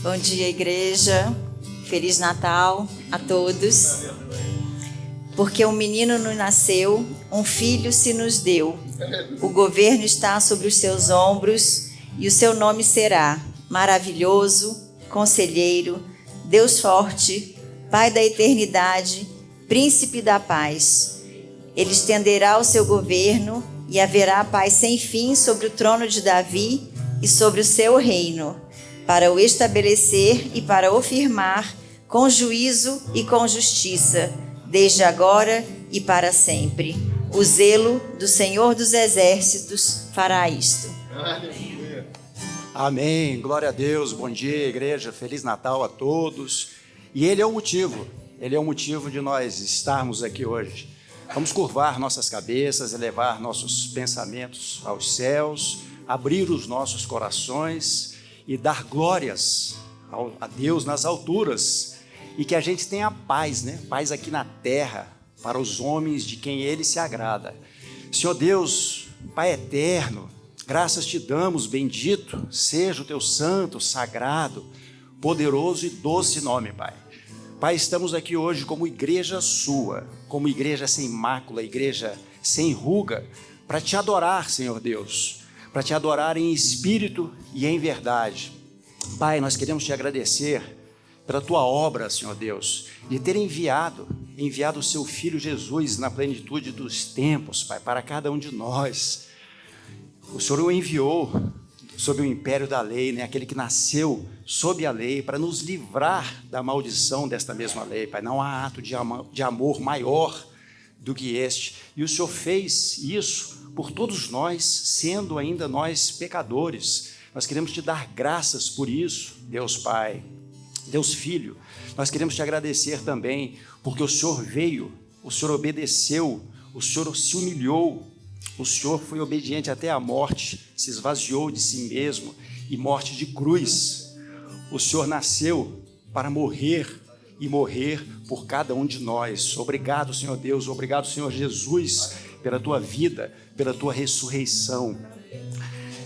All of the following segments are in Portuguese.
Bom dia, igreja. Feliz Natal a todos. Porque um menino nos nasceu, um filho se nos deu. O governo está sobre os seus ombros e o seu nome será Maravilhoso, Conselheiro, Deus Forte, Pai da Eternidade, Príncipe da Paz. Ele estenderá o seu governo e haverá paz sem fim sobre o trono de Davi e sobre o seu reino, para o estabelecer e para o firmar com juízo e com justiça, desde agora e para sempre. O zelo do Senhor dos Exércitos fará isto. Amém. Glória a Deus. Bom dia, igreja. Feliz Natal a todos. E Ele é o motivo de nós estarmos aqui hoje. Vamos curvar nossas cabeças, elevar nossos pensamentos aos céus, abrir os nossos corações e dar glórias a Deus nas alturas, e que a gente tenha paz, né? Paz aqui na terra, para os homens de quem Ele se agrada. Senhor Deus, Pai eterno, graças te damos, bendito seja o teu santo, sagrado, poderoso e doce nome, Pai. Pai, estamos aqui hoje como igreja sua, como igreja sem mácula, igreja sem ruga, para te adorar, Senhor Deus, para te adorar em espírito e em verdade. Pai, nós queremos te agradecer pela tua obra, Senhor Deus, de ter enviado o seu Filho Jesus na plenitude dos tempos, Pai, para cada um de nós. O Senhor o enviou sob o império da lei, né? Aquele que nasceu sob a lei, para nos livrar da maldição desta mesma lei, Pai. Não há ato de amor maior do que este. E o Senhor fez isso por todos nós, sendo ainda nós pecadores. Nós queremos te dar graças por isso, Deus Pai, Deus Filho. Nós queremos te agradecer também, porque o Senhor veio, o Senhor obedeceu, o Senhor se humilhou, o Senhor foi obediente até a morte, se esvaziou de si mesmo, e morte de cruz. O Senhor nasceu para morrer e morrer por cada um de nós. Obrigado, Senhor Deus, obrigado, Senhor Jesus, pela tua vida, pela tua ressurreição.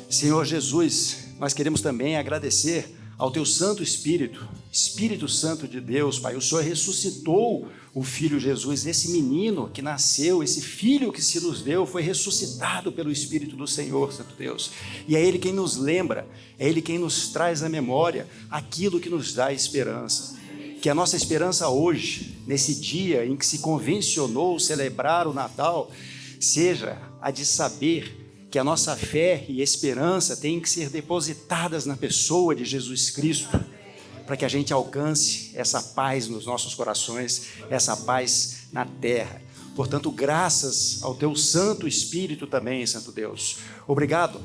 Senhor Jesus, nós queremos também agradecer ao teu Santo Espírito, Espírito Santo de Deus, Pai. O Senhor ressuscitou o Filho Jesus, esse menino que nasceu, esse Filho que se nos deu, foi ressuscitado pelo Espírito do Senhor, Santo Deus. E é Ele quem nos lembra, é Ele quem nos traz à memória aquilo que nos dá esperança. Que a nossa esperança hoje, nesse dia em que se convencionou celebrar o Natal, seja a de saber que a nossa fé e esperança têm que ser depositadas na pessoa de Jesus Cristo, para que a gente alcance essa paz nos nossos corações, essa paz na terra. Portanto, graças ao teu Santo Espírito também, Santo Deus. Obrigado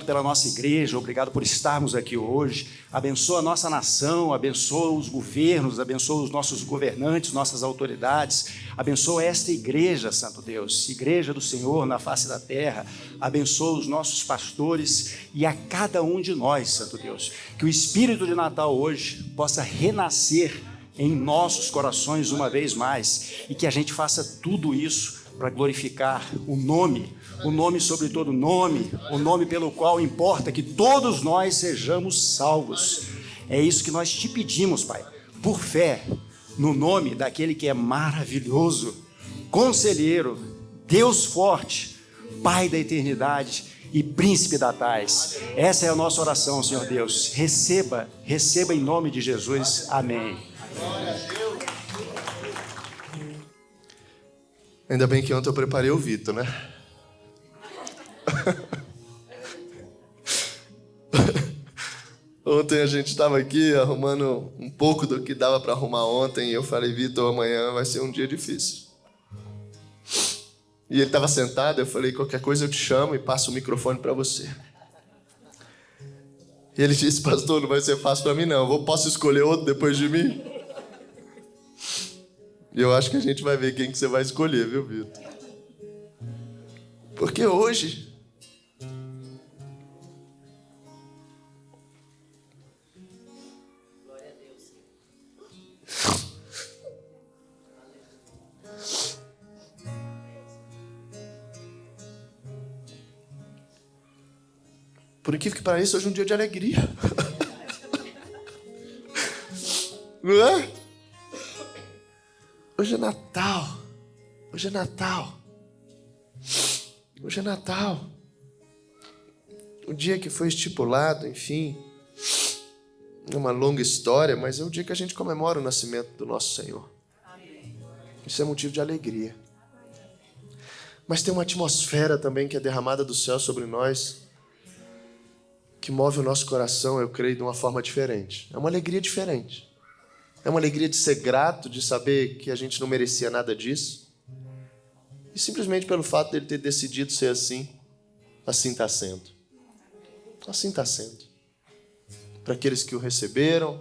pela nossa igreja, obrigado por estarmos aqui hoje. Abençoa a nossa nação, abençoa os governos, abençoa os nossos governantes, nossas autoridades. Abençoa esta igreja, Santo Deus, igreja do Senhor na face da terra. Abençoa os nossos pastores e a cada um de nós, Santo Deus. Que o Espírito de Natal hoje possa renascer em nossos corações uma vez mais, e que a gente faça tudo isso para glorificar o nome sobre todo nome, o nome pelo qual importa que todos nós sejamos salvos. É isso que nós te pedimos, Pai, por fé, no nome daquele que é maravilhoso, Conselheiro, Deus Forte, Pai da Eternidade e Príncipe da Paz. Essa é a nossa oração, Senhor Deus. Receba em nome de Jesus. Amém. Ainda bem que ontem eu preparei o Vitor, né? Ontem a gente estava aqui arrumando um pouco do que dava para arrumar ontem, e eu falei, Vitor, amanhã vai ser um dia difícil. E ele estava sentado, eu falei, qualquer coisa eu te chamo e passo o microfone para você. E ele disse, pastor, não vai ser fácil para mim não, posso escolher outro depois de mim? E eu acho que a gente vai ver quem que você vai escolher, viu, Vitor? Porque hoje Glória a Deus. Por incrível que pareça, hoje é um dia de alegria. Não é? Hoje é Natal. Hoje é Natal. Hoje é Natal. O dia que foi estipulado, enfim, é uma longa história, mas é o dia que a gente comemora o nascimento do nosso Senhor. Isso é motivo de alegria. Mas tem uma atmosfera também que é derramada do céu sobre nós, que move o nosso coração, eu creio, de uma forma diferente. É uma alegria diferente. É uma alegria de ser grato, de saber que a gente não merecia nada disso. E simplesmente pelo fato dele ter decidido ser assim, assim está sendo. Assim está sendo. Para aqueles que o receberam,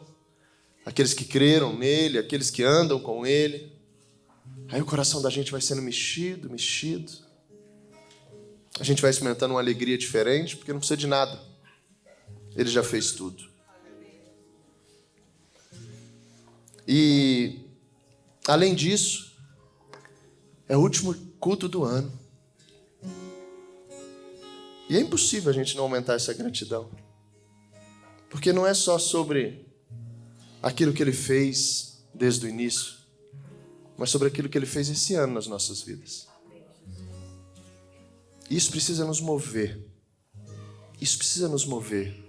aqueles que creram nele, aqueles que andam com ele. Aí o coração da gente vai sendo mexido. A gente vai experimentando uma alegria diferente, porque não precisa de nada. Ele já fez tudo. E, além disso, é o último culto do ano. E é impossível a gente não aumentar essa gratidão. Porque não é só sobre aquilo que ele fez desde o início, mas sobre aquilo que ele fez esse ano nas nossas vidas. Isso precisa nos mover. Isso precisa nos mover.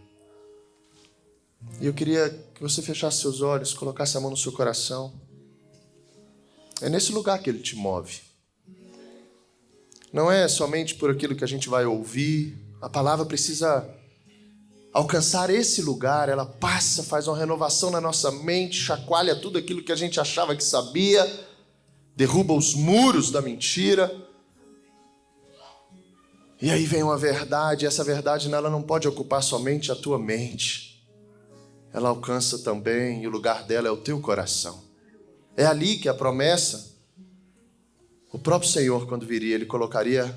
E eu queria que você fechasse seus olhos, colocasse a mão no seu coração. É nesse lugar que ele te move. Não é somente por aquilo que a gente vai ouvir. A palavra precisa alcançar esse lugar. Ela passa, faz uma renovação na nossa mente, chacoalha tudo aquilo que a gente achava que sabia, derruba os muros da mentira. E aí vem uma verdade. Essa verdade ela não pode ocupar somente a tua mente. Ela alcança também, e o lugar dela é o teu coração. É ali que a promessa, o próprio Senhor, quando viria, ele colocaria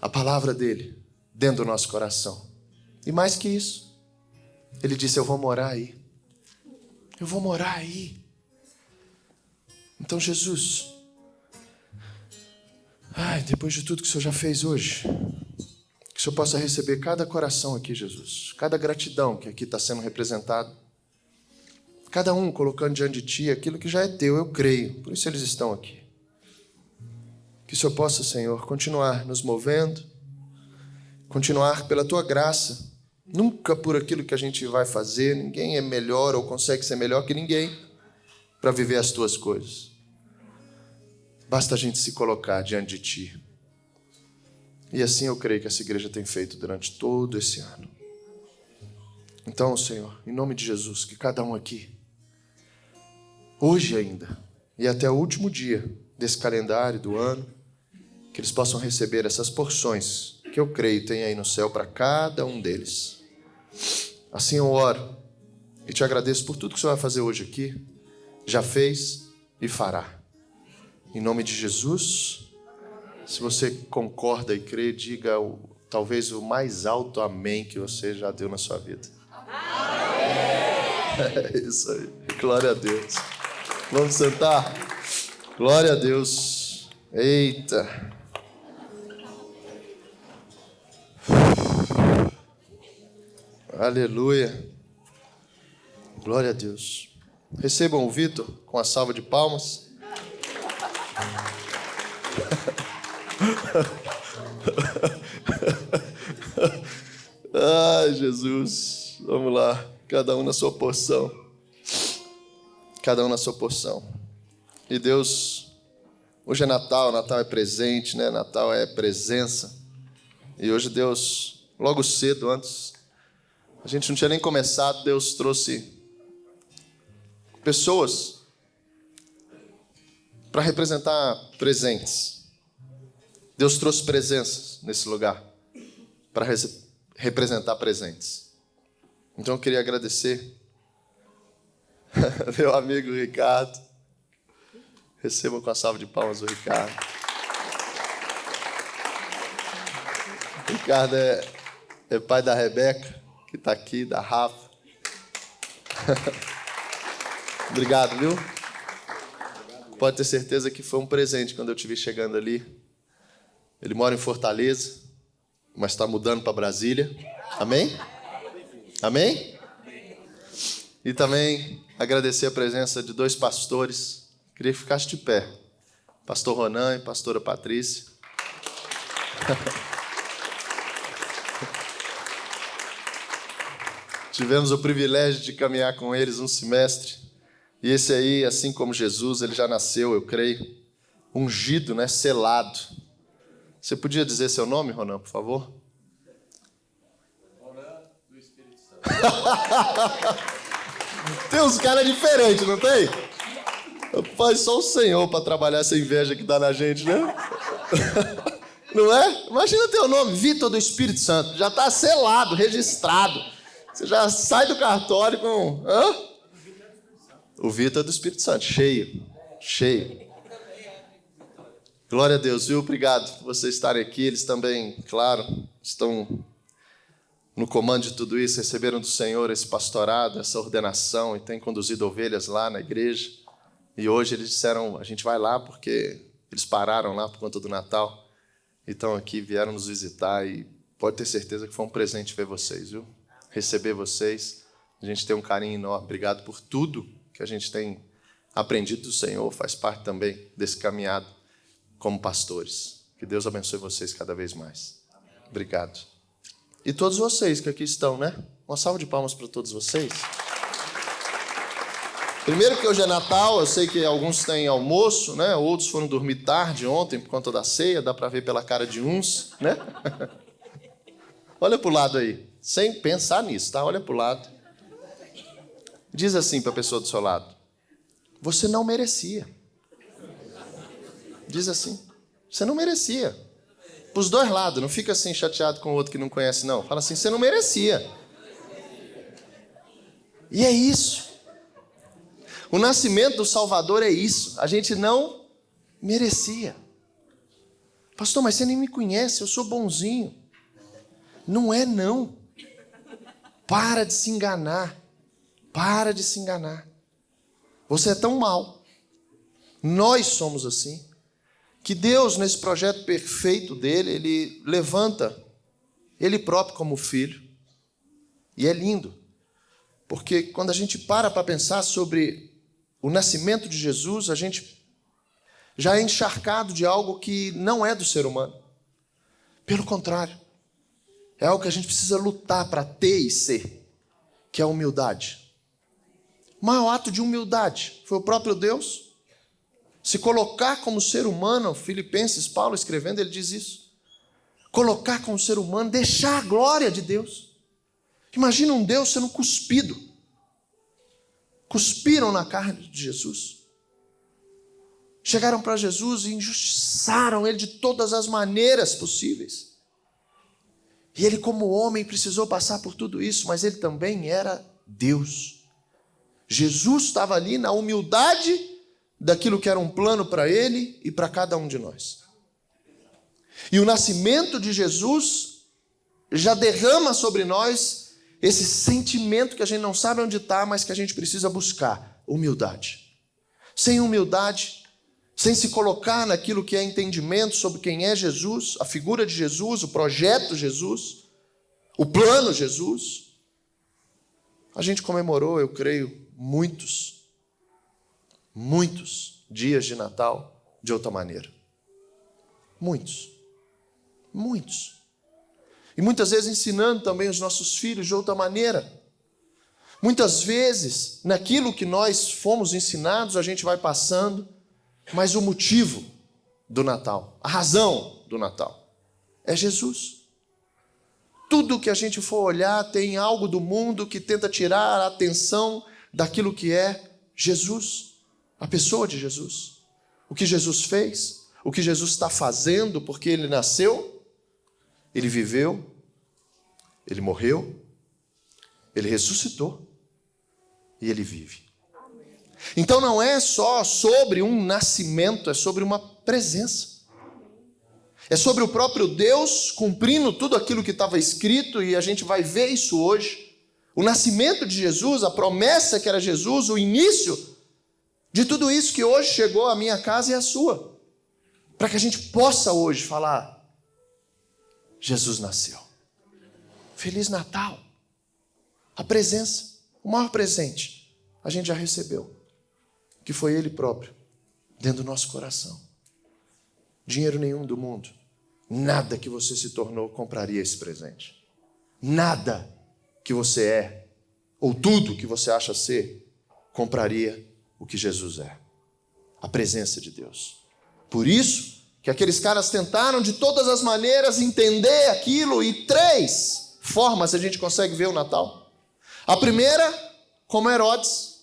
a palavra dele dentro do nosso coração. E mais que isso, ele disse, eu vou morar aí. Eu vou morar aí. Então, Jesus, depois de tudo que o Senhor já fez hoje, que o Senhor possa receber cada coração aqui, Jesus. Cada gratidão que aqui está sendo representado. Cada um colocando diante de Ti aquilo que já é Teu, eu creio. Por isso eles estão aqui. Que o Senhor possa, Senhor, continuar nos movendo. Continuar pela Tua graça. Nunca por aquilo que a gente vai fazer. Ninguém é melhor ou consegue ser melhor que ninguém para viver as Tuas coisas. Basta a gente se colocar diante de Ti. E assim eu creio que essa igreja tem feito durante todo esse ano. Então, Senhor, em nome de Jesus, que cada um aqui, hoje ainda, e até o último dia desse calendário do ano, que eles possam receber essas porções que eu creio tem aí no céu para cada um deles. Assim eu oro e te agradeço por tudo que o Senhor vai fazer hoje aqui, já fez e fará. Em nome de Jesus. Se você concorda e crê, diga talvez o mais alto amém que você já deu na sua vida. Amém! É isso aí. Glória a Deus. Vamos sentar? Glória a Deus. Eita. Aleluia. Glória a Deus. Recebam o Vitor com a salva de palmas. Ai, Jesus. Vamos lá. Cada um na sua porção. Cada um na sua porção. E Deus, hoje é Natal. Natal é presente, né? Natal é presença. E hoje Deus, logo cedo, antes, a gente não tinha nem começado, Deus trouxe pessoas para representar presentes. Deus trouxe presenças nesse lugar para representar presentes. Então eu queria agradecer meu amigo Ricardo. Recebam com a salva de palmas o Ricardo. Ricardo é pai da Rebeca, que está aqui, da Rafa. Obrigado, viu? Pode ter certeza que foi um presente quando eu te vi chegando ali. Ele mora em Fortaleza, mas está mudando para Brasília. Amém? Amém? E também agradecer a presença de 2 pastores. Queria que ficasse de pé. Pastor Ronan e pastora Patrícia. Tivemos o privilégio de caminhar com eles um semestre. E esse aí, assim como Jesus, ele já nasceu, eu creio, ungido, né? Selado. Você podia dizer seu nome, Ronan, por favor? Ronan do Espírito Santo. Tem uns caras diferentes, não tem? Faz só o Senhor para trabalhar essa inveja que dá na gente, né? Não é? Imagina teu nome, Vitor do Espírito Santo. Já está selado, registrado. Você já sai do cartório com... Hã? O Vitor do Espírito Santo, cheio. Glória a Deus, viu? Obrigado por vocês estarem aqui. Eles também, claro, estão no comando de tudo isso, receberam do Senhor esse pastorado, essa ordenação e têm conduzido ovelhas lá na igreja. E hoje eles disseram, a gente vai lá porque eles pararam lá por conta do Natal. E estão aqui, vieram nos visitar e pode ter certeza que foi um presente ver vocês, viu? Receber vocês. A gente tem um carinho enorme. Obrigado por tudo que a gente tem aprendido do Senhor. Faz parte também desse caminhado como pastores. Que Deus abençoe vocês cada vez mais. Obrigado. E todos vocês que aqui estão, né? Uma salva de palmas para todos vocês. Primeiro que hoje é Natal, eu sei que alguns têm almoço, né? Outros foram dormir tarde ontem por conta da ceia, dá para ver pela cara de uns, né? Olha para o lado aí, sem pensar nisso, tá? Olha para o lado. Diz assim para a pessoa do seu lado: você não merecia. Diz assim: você não merecia. Para os dois lados, não fica assim chateado com o outro que não conhece, não. Fala assim: você não merecia. E é isso. O nascimento do Salvador é isso. A gente não merecia. Pastor, mas você nem me conhece, eu sou bonzinho. Não é, não. Para de se enganar. Para de se enganar. Você é tão mau. Nós somos assim. Que Deus, nesse projeto perfeito dele, ele levanta ele próprio como filho. E é lindo. Porque quando a gente para pensar sobre o nascimento de Jesus, a gente já é encharcado de algo que não é do ser humano. Pelo contrário. É algo que a gente precisa lutar para ter e ser, que é a humildade. O maior ato de humildade foi o próprio Deus se colocar como ser humano. Filipenses, Paulo escrevendo, ele diz isso. Colocar como ser humano, deixar a glória de Deus. Imagina um Deus sendo cuspido. Cuspiram na carne de Jesus. Chegaram para Jesus e injustiçaram ele de todas as maneiras possíveis. E ele, como homem, precisou passar por tudo isso, mas ele também era Deus. Jesus estava ali na humildade daquilo que era um plano para ele e para cada um de nós. E o nascimento de Jesus já derrama sobre nós esse sentimento que a gente não sabe onde está, mas que a gente precisa buscar: humildade. Sem humildade, sem se colocar naquilo que é entendimento sobre quem é Jesus, a figura de Jesus, o projeto Jesus, o plano Jesus, a gente comemorou, eu creio, muitos dias de Natal de outra maneira. Muitos. E muitas vezes ensinando também os nossos filhos de outra maneira. Muitas vezes, naquilo que nós fomos ensinados, a gente vai passando, mas o motivo do Natal, a razão do Natal, é Jesus. Tudo que a gente for olhar tem algo do mundo que tenta tirar a atenção daquilo que é Jesus, a pessoa de Jesus. O que Jesus fez, o que Jesus está fazendo, porque ele nasceu, ele viveu, ele morreu, ele ressuscitou e ele vive. Então não é só sobre um nascimento, é sobre uma presença. É sobre o próprio Deus cumprindo tudo aquilo que estava escrito, e a gente vai ver isso hoje. O nascimento de Jesus, a promessa que era Jesus, o início de tudo isso que hoje chegou à minha casa e à sua. Para que a gente possa hoje falar: Jesus nasceu. Feliz Natal. A presença, O maior presente a gente já recebeu, que foi Ele próprio, dentro do nosso coração. Dinheiro nenhum do mundo, nada que você se tornou compraria esse presente. Nada que você é, ou tudo que você acha ser, compraria o que Jesus é. A presença de Deus. Por isso que aqueles caras tentaram de todas as maneiras entender aquilo, e 3 formas a gente consegue ver o Natal. A primeira, como Herodes.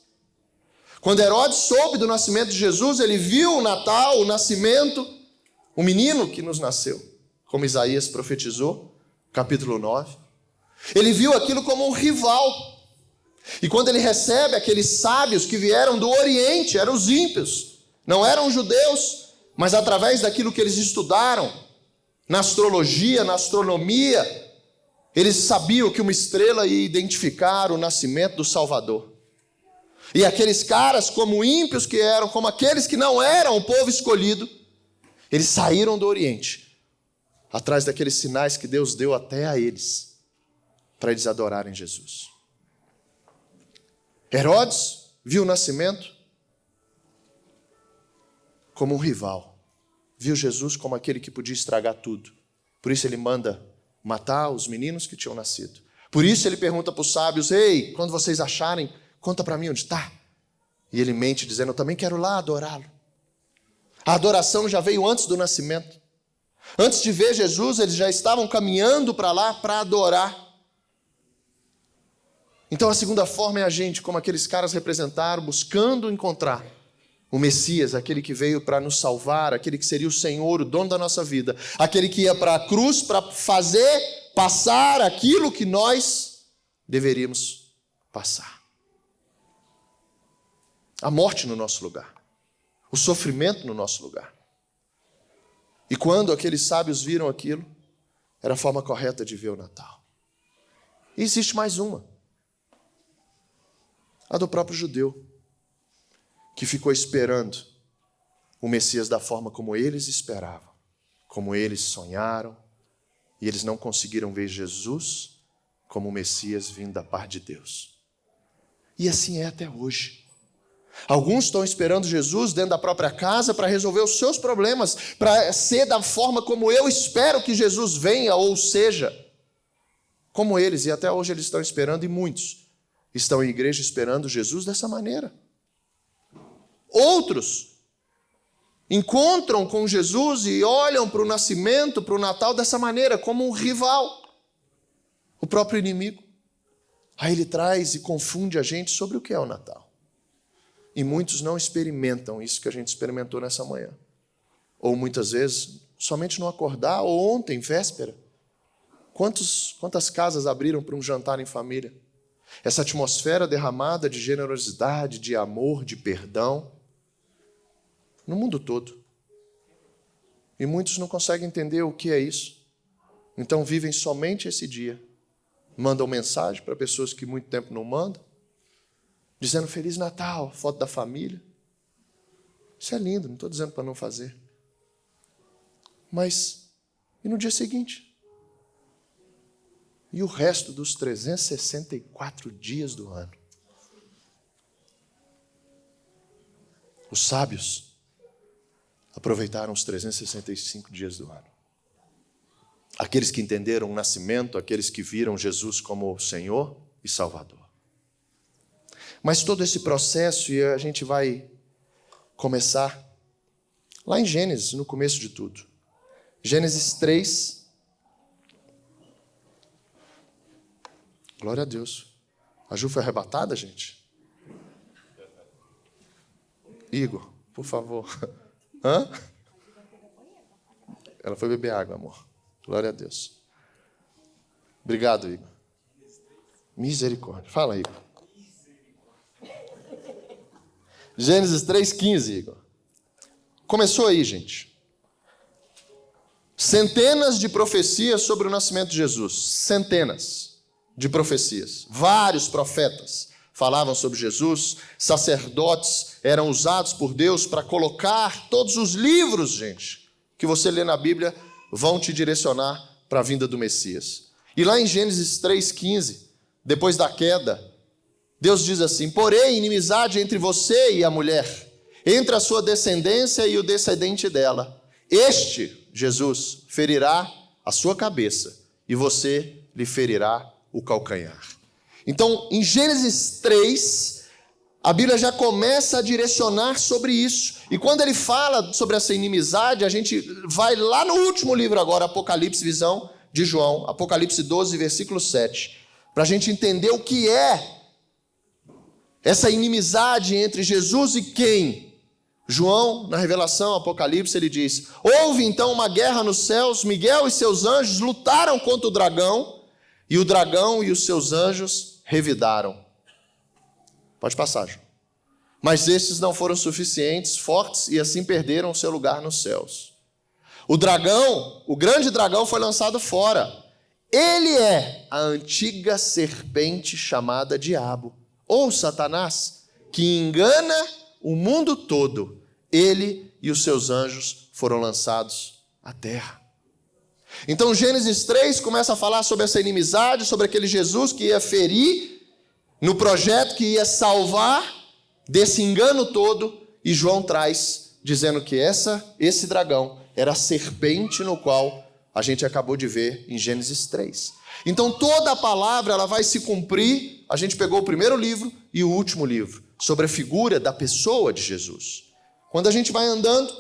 Quando Herodes soube do nascimento de Jesus, ele viu o Natal, o nascimento, o menino que nos nasceu, como Isaías profetizou, capítulo 9. Ele viu aquilo como um rival. E quando ele recebe aqueles sábios que vieram do Oriente, eram os ímpios, não eram judeus, mas através daquilo que eles estudaram, na astrologia, na astronomia, eles sabiam que uma estrela ia identificar o nascimento do Salvador. E aqueles caras, como ímpios que eram, como aqueles que não eram o povo escolhido, eles saíram do Oriente, atrás daqueles sinais que Deus deu até a eles, para eles adorarem Jesus. Herodes viu o nascimento como um rival. Viu Jesus como aquele que podia estragar tudo. Por isso ele manda matar os meninos que tinham nascido. Por isso ele pergunta para os sábios: ei, quando vocês acharem, conta para mim onde está. E ele mente dizendo: eu também quero lá adorá-lo. A adoração já veio antes do nascimento. Antes de ver Jesus, eles já estavam caminhando para lá para adorar. Então a segunda forma é a gente, como aqueles caras representaram, buscando encontrar o Messias, aquele que veio para nos salvar, aquele que seria o Senhor, o dono da nossa vida, aquele que ia para a cruz para fazer passar aquilo que nós deveríamos passar. A morte no nosso lugar, o sofrimento no nosso lugar. E quando aqueles sábios viram aquilo, era a forma correta de ver o Natal. E existe mais uma, a do próprio judeu, que ficou esperando o Messias da forma como eles esperavam, como eles sonharam, e eles não conseguiram ver Jesus como o Messias vindo da parte de Deus. E assim é até hoje. Alguns estão esperando Jesus dentro da própria casa para resolver os seus problemas, para ser da forma como eu espero que Jesus venha, ou seja, como eles, e até hoje eles estão esperando, e muitos estão em igreja esperando Jesus dessa maneira. Outros encontram com Jesus e olham para o nascimento, para o Natal dessa maneira, como um rival, o próprio inimigo. Aí ele traz e confunde a gente sobre o que é o Natal. E muitos não experimentam isso que a gente experimentou nessa manhã. Ou muitas vezes, somente no acordar, ou ontem, véspera. Quantas casas abriram para um jantar em família? Essa atmosfera derramada de generosidade, de amor, de perdão, no mundo todo. E muitos não conseguem entender o que é isso. Então vivem somente esse dia. Mandam mensagem para pessoas que muito tempo não mandam, dizendo Feliz Natal, foto da família. Isso é lindo, não estou dizendo para não fazer. Mas, e no dia seguinte? E o resto dos 364 dias do ano? Os sábios aproveitaram os 365 dias do ano. Aqueles que entenderam o nascimento, aqueles que viram Jesus como Senhor e Salvador. Mas todo esse processo, e a gente vai começar lá em Gênesis, no começo de tudo. Gênesis 3. Glória a Deus. A Ju foi arrebatada, gente? Igor, por favor. Hã? Ela foi beber água, amor. Glória a Deus. Obrigado, Igor. Misericórdia. Fala, Igor. Gênesis 3,15, Igor. Começou aí, gente. Centenas de profecias sobre o nascimento de Jesus. Centenas de profecias. Vários profetas falavam sobre Jesus. Sacerdotes eram usados por Deus para colocar todos os livros, gente, que você lê na Bíblia, vão te direcionar para a vinda do Messias. E lá em Gênesis 3,15, depois da queda, Deus diz assim: porém, inimizade entre você e a mulher, entre a sua descendência e o descendente dela. Este, Jesus, ferirá a sua cabeça e você lhe ferirá o calcanhar. Então, em Gênesis 3, a Bíblia já começa a direcionar sobre isso. E quando ele fala sobre essa inimizade, a gente vai lá no último livro agora, Apocalipse, visão de João, Apocalipse 12, versículo 7, para a gente entender o que é essa inimizade entre Jesus e quem? João, na revelação, Apocalipse, ele diz: houve então uma guerra nos céus, Miguel e seus anjos lutaram contra o dragão e os seus anjos revidaram. Pode passar, João. Mas estes não foram suficientes, fortes, e assim perderam o seu lugar nos céus. O dragão, o grande dragão, foi lançado fora. Ele é a antiga serpente chamada Diabo, ou Satanás, que engana o mundo todo. Ele e os seus anjos foram lançados à terra. Então Gênesis 3 começa a falar sobre essa inimizade, sobre aquele Jesus que ia ferir no projeto que ia salvar desse engano todo, e João traz dizendo que esse dragão era a serpente no qual a gente acabou de ver em Gênesis 3. Então toda a palavra ela vai se cumprir. A gente pegou o primeiro livro e o último livro sobre a figura da pessoa de Jesus. Quando a gente vai andando,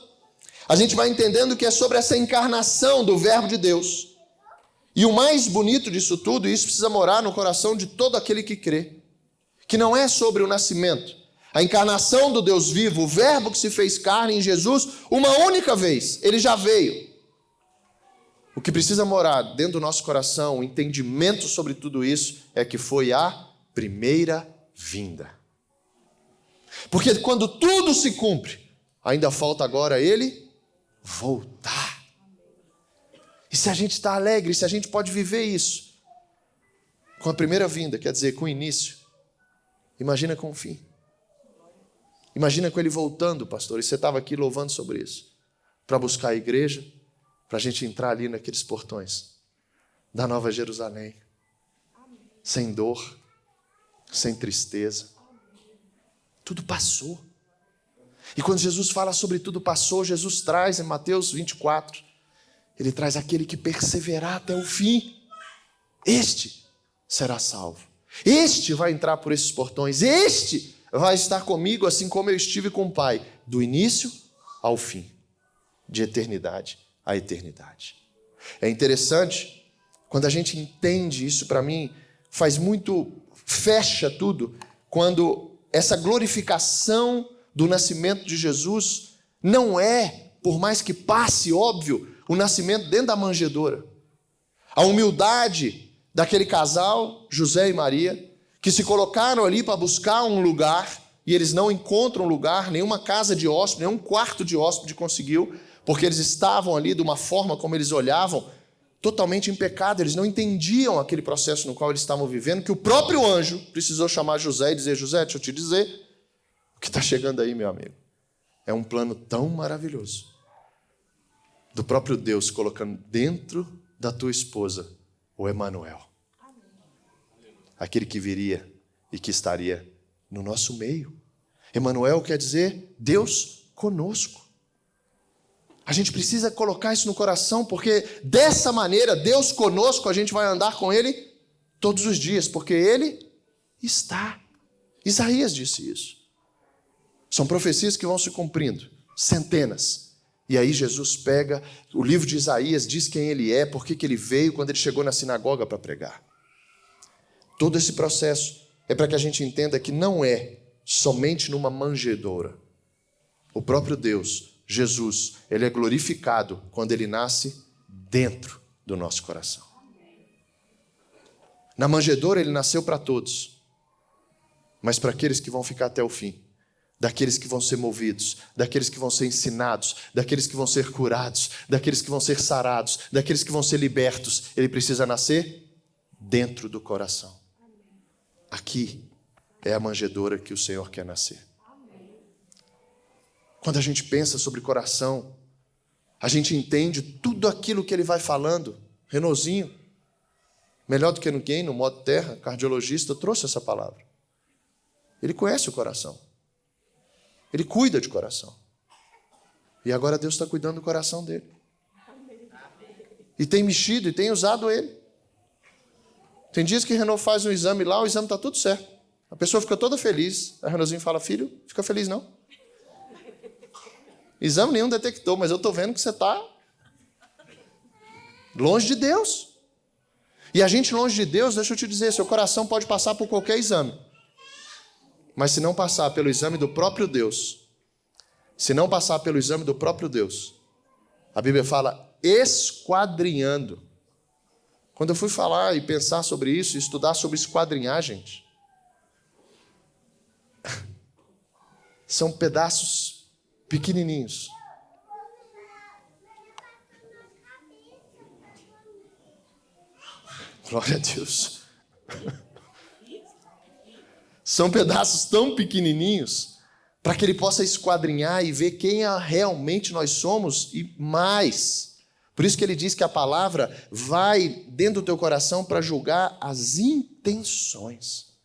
a gente vai entendendo que é sobre essa encarnação do Verbo de Deus. E o mais bonito disso tudo, e isso precisa morar no coração de todo aquele que crê, que não é sobre o nascimento, a encarnação do Deus vivo, o Verbo que se fez carne em Jesus, uma única vez, ele já veio. O que precisa morar dentro do nosso coração, o entendimento sobre tudo isso, é que foi a primeira vinda. Porque quando tudo se cumpre, ainda falta agora ele voltar. E se a gente está alegre, se a gente pode viver isso, com a primeira vinda, quer dizer, com o início, imagina com o fim. Imagina com ele voltando, pastor, e você estava aqui louvando sobre isso, para buscar a igreja, para a gente entrar ali naqueles portões da Nova Jerusalém, sem dor, sem tristeza. Tudo passou. E quando Jesus fala sobre tudo passou, Jesus traz em Mateus 24, ele traz aquele que perseverar até o fim. Este será salvo. Este vai entrar por esses portões. Este vai estar comigo assim como eu estive com o Pai, do início ao fim, de eternidade a eternidade. É interessante, quando a gente entende isso, para mim, fecha tudo, quando essa glorificação do nascimento de Jesus não é, por mais que passe, óbvio, o nascimento dentro da manjedoura. A humildade daquele casal, José e Maria, que se colocaram ali para buscar um lugar, e eles não encontram lugar, nenhuma casa de hóspede, nenhum quarto de hóspede conseguiu, porque eles estavam ali de uma forma como eles olhavam, totalmente em pecado. Eles não entendiam aquele processo no qual eles estavam vivendo, que o próprio anjo precisou chamar José e dizer: José, deixa eu te dizer, o que está chegando aí, meu amigo, é um plano tão maravilhoso, do próprio Deus colocando dentro da tua esposa o Emanuel, aquele que viria e que estaria no nosso meio. Emanuel quer dizer Deus conosco. A gente precisa colocar isso no coração, porque dessa maneira, Deus conosco, a gente vai andar com Ele todos os dias, porque Ele está. Isaías disse isso. São profecias que vão se cumprindo, centenas. E aí Jesus pega, o livro de Isaías diz quem Ele é, por que Ele veio, quando Ele chegou na sinagoga para pregar. Todo esse processo é para que a gente entenda que não é somente numa manjedoura. O próprio Deus, Jesus, Ele é glorificado quando Ele nasce dentro do nosso coração. Na manjedoura Ele nasceu para todos, mas para aqueles que vão ficar até o fim, daqueles que vão ser movidos, daqueles que vão ser ensinados, daqueles que vão ser curados, daqueles que vão ser sarados, daqueles que vão ser libertos. Ele precisa nascer dentro do coração. Aqui é a manjedoura que o Senhor quer nascer. Quando a gente pensa sobre coração, a gente entende tudo aquilo que ele vai falando. Renozinho, melhor do que ninguém, no modo terra, cardiologista, trouxe essa palavra. Ele conhece o coração. Ele cuida de coração. E agora Deus está cuidando do coração dele. E tem mexido e tem usado ele. Tem dias que Renault faz um exame lá, o exame está tudo certo. A pessoa fica toda feliz. A Renaultzinho fala, filho, fica feliz não. Exame nenhum detectou, mas eu estou vendo que você está longe de Deus. E a gente longe de Deus, deixa eu te dizer, seu coração pode passar por qualquer exame. Mas se não passar pelo exame do próprio Deus, se não passar pelo exame do próprio Deus, a Bíblia fala esquadrinhando. Quando eu fui falar e pensar sobre isso, estudar sobre esquadrinhar, gente, são pedaços pequenininhos. Glória a Deus. São pedaços tão pequenininhos para que ele possa esquadrinhar e ver quem realmente nós somos e mais. Por isso que ele diz que a palavra vai dentro do teu coração para julgar as intenções.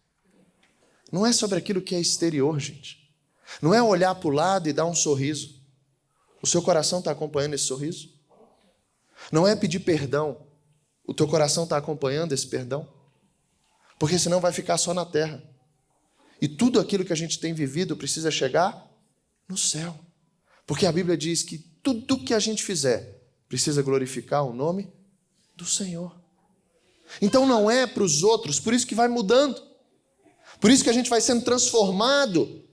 Não é sobre aquilo que é exterior, gente. Não é olhar para o lado e dar um sorriso. O seu coração está acompanhando esse sorriso? Não é pedir perdão. O teu coração está acompanhando esse perdão? Porque senão vai ficar só na terra. E tudo aquilo que a gente tem vivido precisa chegar no céu. Porque a Bíblia diz que tudo que a gente fizer precisa glorificar o nome do Senhor. Então não é para os outros, por isso que vai mudando. Por isso que a gente vai sendo transformado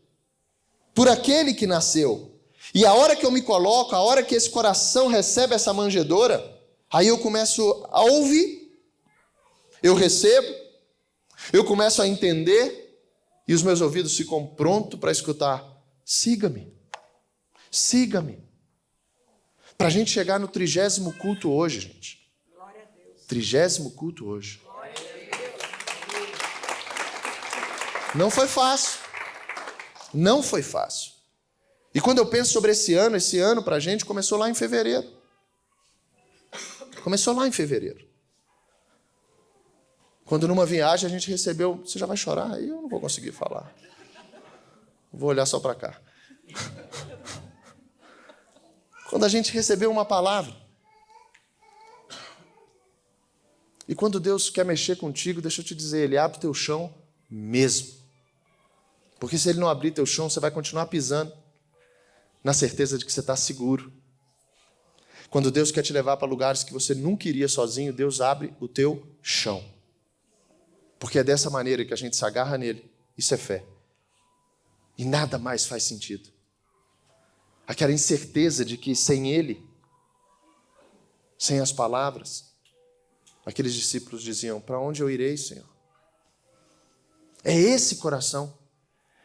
por aquele que nasceu. E a hora que eu me coloco, a hora que esse coração recebe essa manjedoura, aí eu começo a ouvir, eu recebo, eu começo a entender, e os meus ouvidos ficam prontos para escutar. Siga-me, siga-me. Para a gente chegar no 30º culto hoje, gente. 30º culto hoje. Não foi fácil. Não foi fácil. E quando eu penso sobre esse ano para a gente começou lá em fevereiro. Começou lá em fevereiro. Quando numa viagem a gente recebeu... Você já vai chorar? Aí eu não vou conseguir falar. Vou olhar só para cá. Quando a gente recebeu uma palavra. E quando Deus quer mexer contigo, deixa eu te dizer, Ele abre teu chão mesmo. Porque se Ele não abrir teu chão, você vai continuar pisando na certeza de que você está seguro. Quando Deus quer te levar para lugares que você nunca iria sozinho, Deus abre o teu chão. Porque é dessa maneira que a gente se agarra nele. Isso é fé. E nada mais faz sentido. Aquela incerteza de que sem ele, sem as palavras, aqueles discípulos diziam, para onde eu irei, Senhor? É esse coração.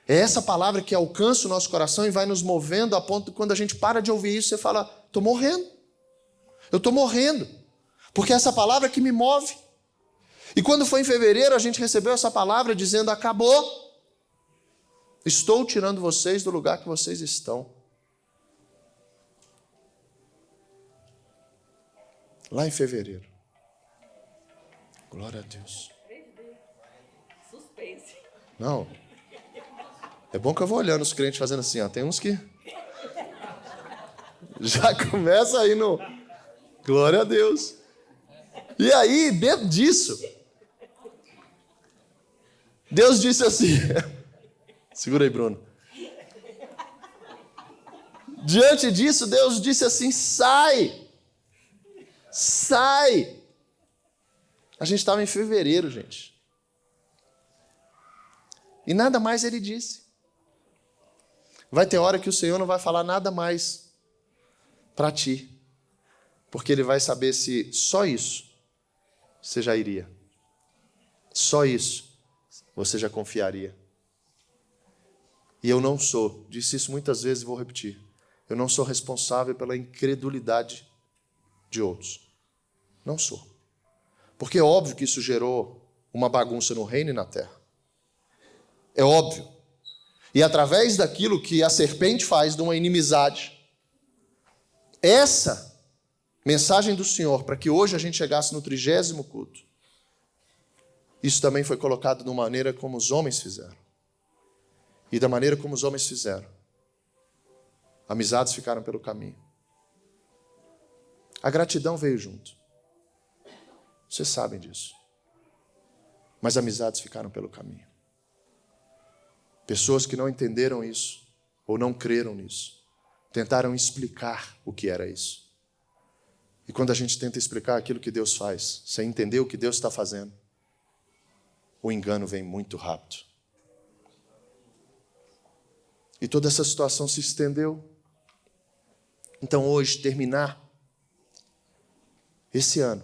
É essa palavra que alcança o nosso coração e vai nos movendo a ponto de quando a gente para de ouvir isso, você fala, estou morrendo. Eu estou morrendo. Porque é essa palavra que me move. E quando foi em fevereiro, a gente recebeu essa palavra dizendo, acabou. Estou tirando vocês do lugar que vocês estão. Lá em fevereiro. Glória a Deus. Suspense. Não. É bom que eu vou olhando os crentes fazendo assim, ó. Tem uns que já começa aí no glória a Deus. E aí, dentro disso, Deus disse assim, segura aí, Bruno. Diante disso, Deus disse assim, sai. Sai. A gente estava em fevereiro, gente. E nada mais ele disse. Vai ter hora que o Senhor não vai falar nada mais para ti. Porque ele vai saber se só isso você já iria. Só isso você já confiaria. E eu não sou, disse isso muitas vezes e vou repetir, eu não sou responsável pela incredulidade de outros. Não sou. Porque é óbvio que isso gerou uma bagunça no reino e na terra. É óbvio. E através daquilo que a serpente faz de uma inimizade, essa mensagem do Senhor, para que hoje a gente chegasse no 30º culto, isso também foi colocado de uma maneira como os homens fizeram. e da maneira como os homens fizeram. Amizades ficaram pelo caminho. A gratidão veio junto. Vocês sabem disso. Mas amizades ficaram pelo caminho. Pessoas que não entenderam isso, ou não creram nisso, tentaram explicar o que era isso. E quando a gente tenta explicar aquilo que Deus faz, sem entender o que Deus está fazendo, o engano vem muito rápido. E toda essa situação se estendeu. Então hoje, terminar esse ano,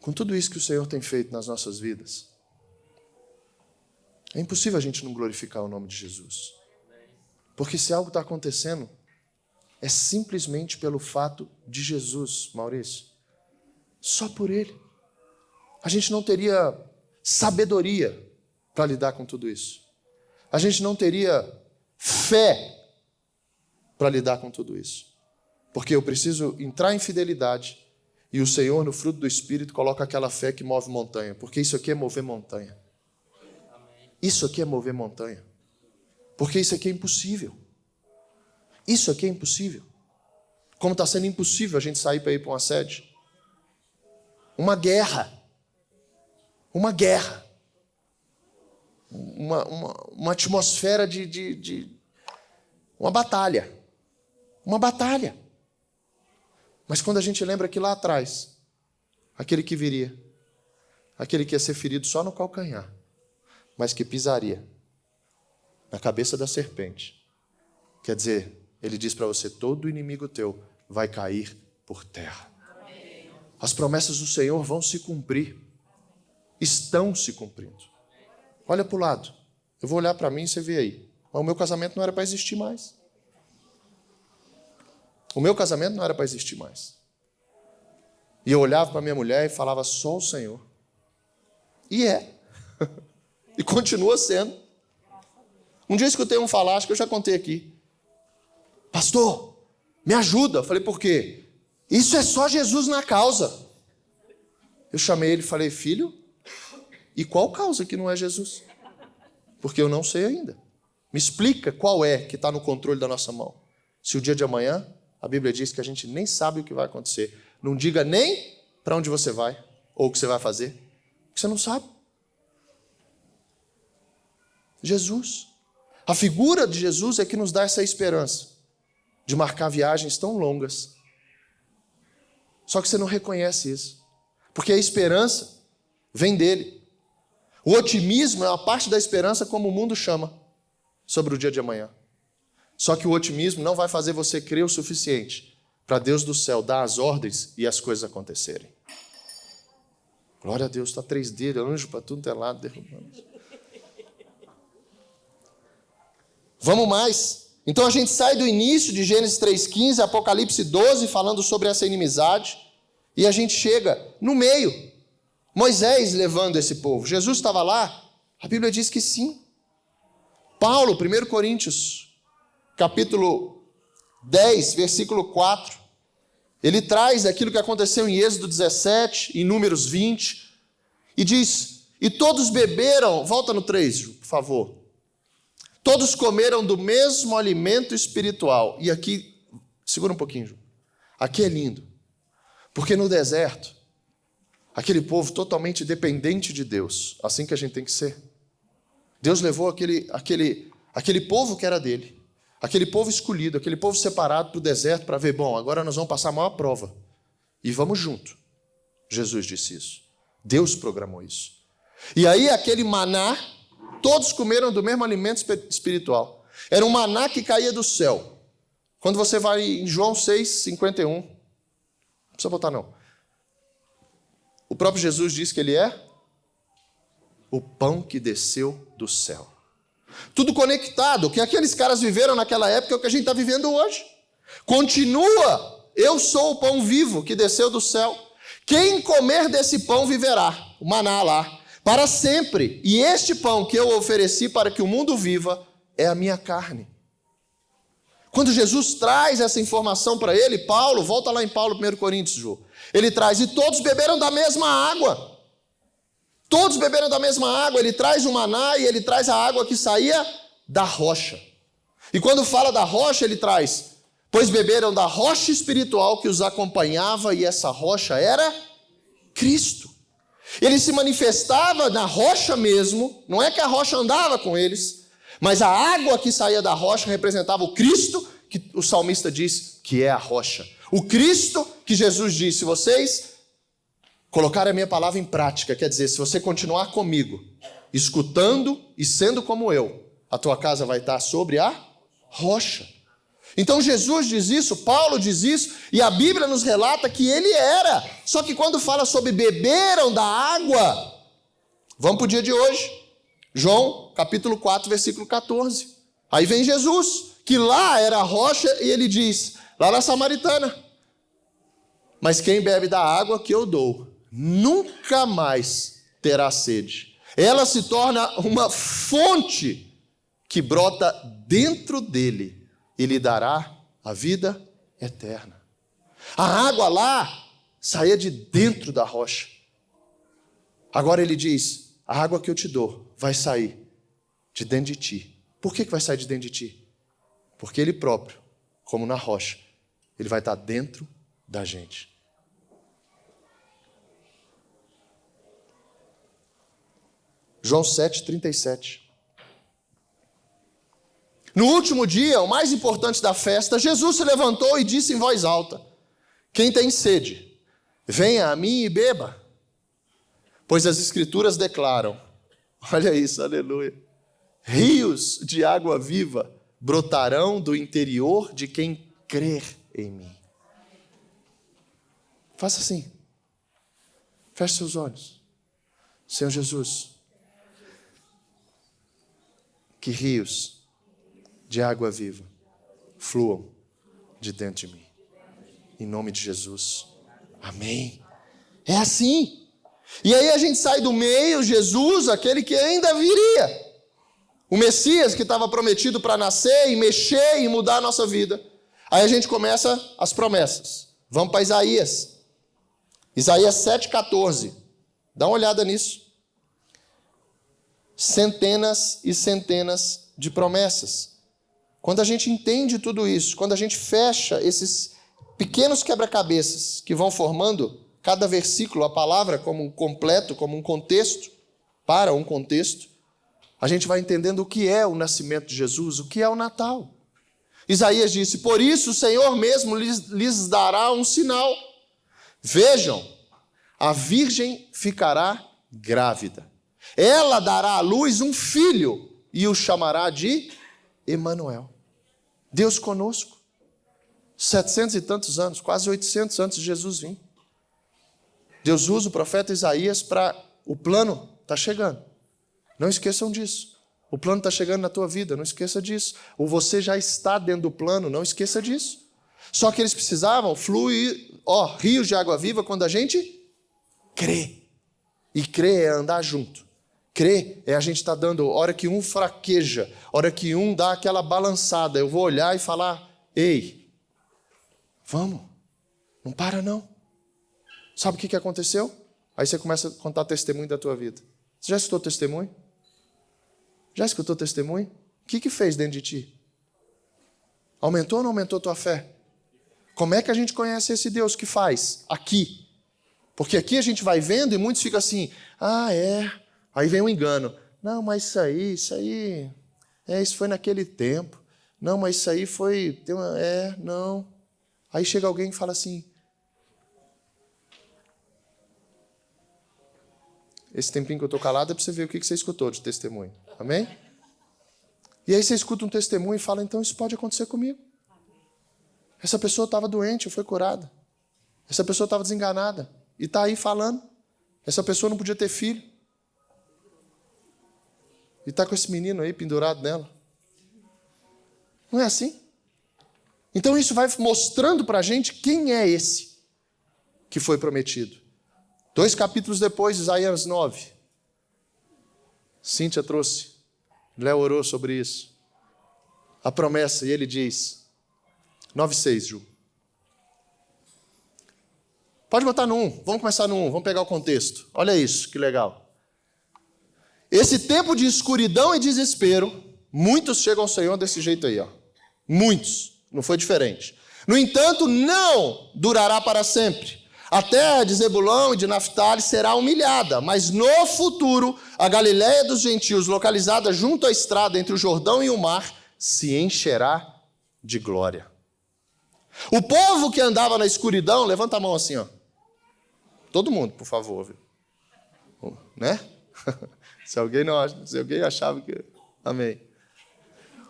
com tudo isso que o Senhor tem feito nas nossas vidas, é impossível a gente não glorificar o nome de Jesus. Porque se algo está acontecendo, é simplesmente pelo fato de Jesus, Maurício. Só por Ele. A gente não teria sabedoria para lidar com tudo isso. A gente não teria fé para lidar com tudo isso. Porque eu preciso entrar em fidelidade e o Senhor, no fruto do Espírito, coloca aquela fé que move montanha. Porque isso aqui é mover montanha. Isso aqui é mover montanha. Porque isso aqui é impossível. Isso aqui é impossível. Como está sendo impossível a gente sair para ir para uma sede. Uma guerra. Uma guerra. Uma atmosfera de uma batalha. Uma batalha. Mas quando a gente lembra que lá atrás, aquele que viria, aquele que ia ser ferido só no calcanhar, mas que pisaria na cabeça da serpente, quer dizer, ele diz para você, todo inimigo teu vai cair por terra. As promessas do Senhor vão se cumprir. Estão se cumprindo. Olha para o lado. Eu vou olhar para mim e você vê aí. Mas o meu casamento não era para existir mais. O meu casamento não era para existir mais. E eu olhava para minha mulher e falava, só o Senhor. E é. E continua sendo. Um dia eu escutei um falar, acho que eu já contei aqui. Pastor, me ajuda. Eu falei, por quê? Isso é só Jesus na causa. Eu chamei ele e falei, filho, e qual causa que não é Jesus? Porque eu não sei ainda. Me explica qual é que está no controle da nossa mão. Se o dia de amanhã, a Bíblia diz que a gente nem sabe o que vai acontecer. Não diga nem para onde você vai ou o que você vai fazer. Porque você não sabe. Jesus. A figura de Jesus é que nos dá essa esperança de marcar viagens tão longas. Só que você não reconhece isso. Porque a esperança vem dele. O otimismo é uma parte da esperança, como o mundo chama, sobre o dia de amanhã. Só que o otimismo não vai fazer você crer o suficiente para Deus do céu dar as ordens e as coisas acontecerem. Glória a Deus, está 3D, anjo para tudo é lado, derrubando. Vamos mais. Então a gente sai do início de Gênesis 3,15, Apocalipse 12, falando sobre essa inimizade, e a gente chega no meio. Moisés levando esse povo. Jesus estava lá? A Bíblia diz que sim. Paulo, 1 Coríntios, capítulo 10, versículo 4. Ele traz aquilo que aconteceu em Êxodo 17, em Números 20, e diz, e todos beberam, volta no 3, Ju, por favor. Todos comeram do mesmo alimento espiritual. E aqui, segura um pouquinho, Ju. Aqui é lindo. Porque no deserto, aquele povo totalmente dependente de Deus, assim que a gente tem que ser. Deus levou aquele povo que era dele, aquele povo escolhido, aquele povo separado para o deserto para ver, bom, agora nós vamos passar a maior prova. E vamos junto. Jesus disse isso. Deus programou isso. E aí aquele maná, todos comeram do mesmo alimento espiritual. Era um maná que caía do céu. Quando você vai em João 6:51, não precisa botar não. O próprio Jesus diz que ele é o pão que desceu do céu. Tudo conectado. O que aqueles caras viveram naquela época é o que a gente está vivendo hoje. Continua. Eu sou o pão vivo que desceu do céu. Quem comer desse pão viverá. O maná lá. Para sempre. E este pão que eu ofereci para que o mundo viva é a minha carne. Quando Jesus traz essa informação para ele, Paulo, volta lá em Paulo, 1 Coríntios, Ju. Ele traz, e todos beberam da mesma água. Todos beberam da mesma água. Ele traz o maná e ele traz a água que saía da rocha. E quando fala da rocha, ele traz: pois beberam da rocha espiritual que os acompanhava, e essa rocha era Cristo. Ele se manifestava na rocha mesmo, não é que a rocha andava com eles, mas a água que saía da rocha representava o Cristo, que o salmista diz que é a rocha. O Cristo que Jesus disse: se vocês colocarem a minha palavra em prática, quer dizer, se você continuar comigo, escutando e sendo como eu, a tua casa vai estar sobre a rocha. Então Jesus diz isso, Paulo diz isso, e a Bíblia nos relata que ele era. Só que quando fala sobre beberam da água, vamos para o dia de hoje. João, capítulo 4, versículo 14. Aí vem Jesus, que lá era a rocha, e ele diz, lá na Samaritana: mas quem bebe da água que eu dou, nunca mais terá sede. Ela se torna uma fonte que brota dentro dele e lhe dará a vida eterna. A água lá saía de dentro da rocha. Agora ele diz: a água que eu te dou vai sair de dentro de ti. Por que vai sair de dentro de ti? Porque ele próprio, como na rocha, ele vai estar dentro da gente. João 7,37. No último dia, o mais importante da festa, Jesus se levantou e disse em voz alta: quem tem sede, venha a mim e beba. Pois as Escrituras declaram, olha isso, aleluia, rios de água viva brotarão do interior de quem crer em mim. Faça assim. Feche seus olhos. Senhor Jesus, que rios de água viva fluam de dentro de mim. Em nome de Jesus. Amém. É assim. E aí a gente sai do meio, Jesus, aquele que ainda viria. O Messias que estava prometido para nascer e mexer e mudar a nossa vida. Aí a gente começa as promessas. Vamos para Isaías. Isaías 7,14. Dá uma olhada nisso. Centenas e centenas de promessas. Quando a gente entende tudo isso, quando a gente fecha esses pequenos quebra-cabeças que vão formando cada versículo, a palavra como um completo, como um contexto, para um contexto, a gente vai entendendo o que é o nascimento de Jesus, o que é o Natal. Isaías disse: por isso o Senhor mesmo lhes dará um sinal. Vejam, a virgem ficará grávida. Ela dará à luz um filho e o chamará de Emanuel. Deus conosco. 700 e tantos anos, quase 800 antes de Jesus vir. Deus usa o profeta Isaías para... O plano está chegando. Não esqueçam disso. O plano está chegando na tua vida, não esqueça disso. Ou você já está dentro do plano, não esqueça disso. Só que eles precisavam fluir, rios de água viva quando a gente crê. E crer é andar junto. Crer é a gente estar dando, hora que um fraqueja, hora que um dá aquela balançada, eu vou olhar e falar: ei, vamos, não para não. Sabe o que aconteceu? Aí você começa a contar testemunho da tua vida. Você já escutou testemunho? Já escutou testemunho? O que fez dentro de ti? Aumentou ou não aumentou tua fé? Como é que a gente conhece esse Deus que faz? Aqui. Porque aqui a gente vai vendo e muitos ficam assim: aí vem um engano. Não, mas isso foi naquele tempo. Não, mas isso aí foi... não. Aí chega alguém e fala assim: esse tempinho que eu estou calado é para você ver o que você escutou de testemunho. Amém? E aí você escuta um testemunho e fala: então isso pode acontecer comigo. Essa pessoa estava doente, foi curada. Essa pessoa estava desenganada e está aí falando. Essa pessoa não podia ter filho. E está com esse menino aí pendurado nela. Não é assim? Então isso vai mostrando para a gente quem é esse que foi prometido. 2 capítulos depois, Isaías 9. Cíntia trouxe. Léo orou sobre isso. A promessa, e ele diz... 9,6, Ju. Pode botar no 1. Vamos começar no 1. Vamos pegar o contexto. Olha isso, que legal. esse tempo de escuridão e desespero, muitos chegam ao Senhor desse jeito aí, ó. Muitos. Não foi diferente. No entanto, não durará para sempre. A terra de Zebulão e de Naftali será humilhada, mas no futuro, a Galiléia dos gentios, localizada junto à estrada entre o Jordão e o mar, se encherá de glória. O povo que andava na escuridão, levanta a mão assim, ó. Todo mundo, por favor, viu? Né? Se alguém achava que... Amém.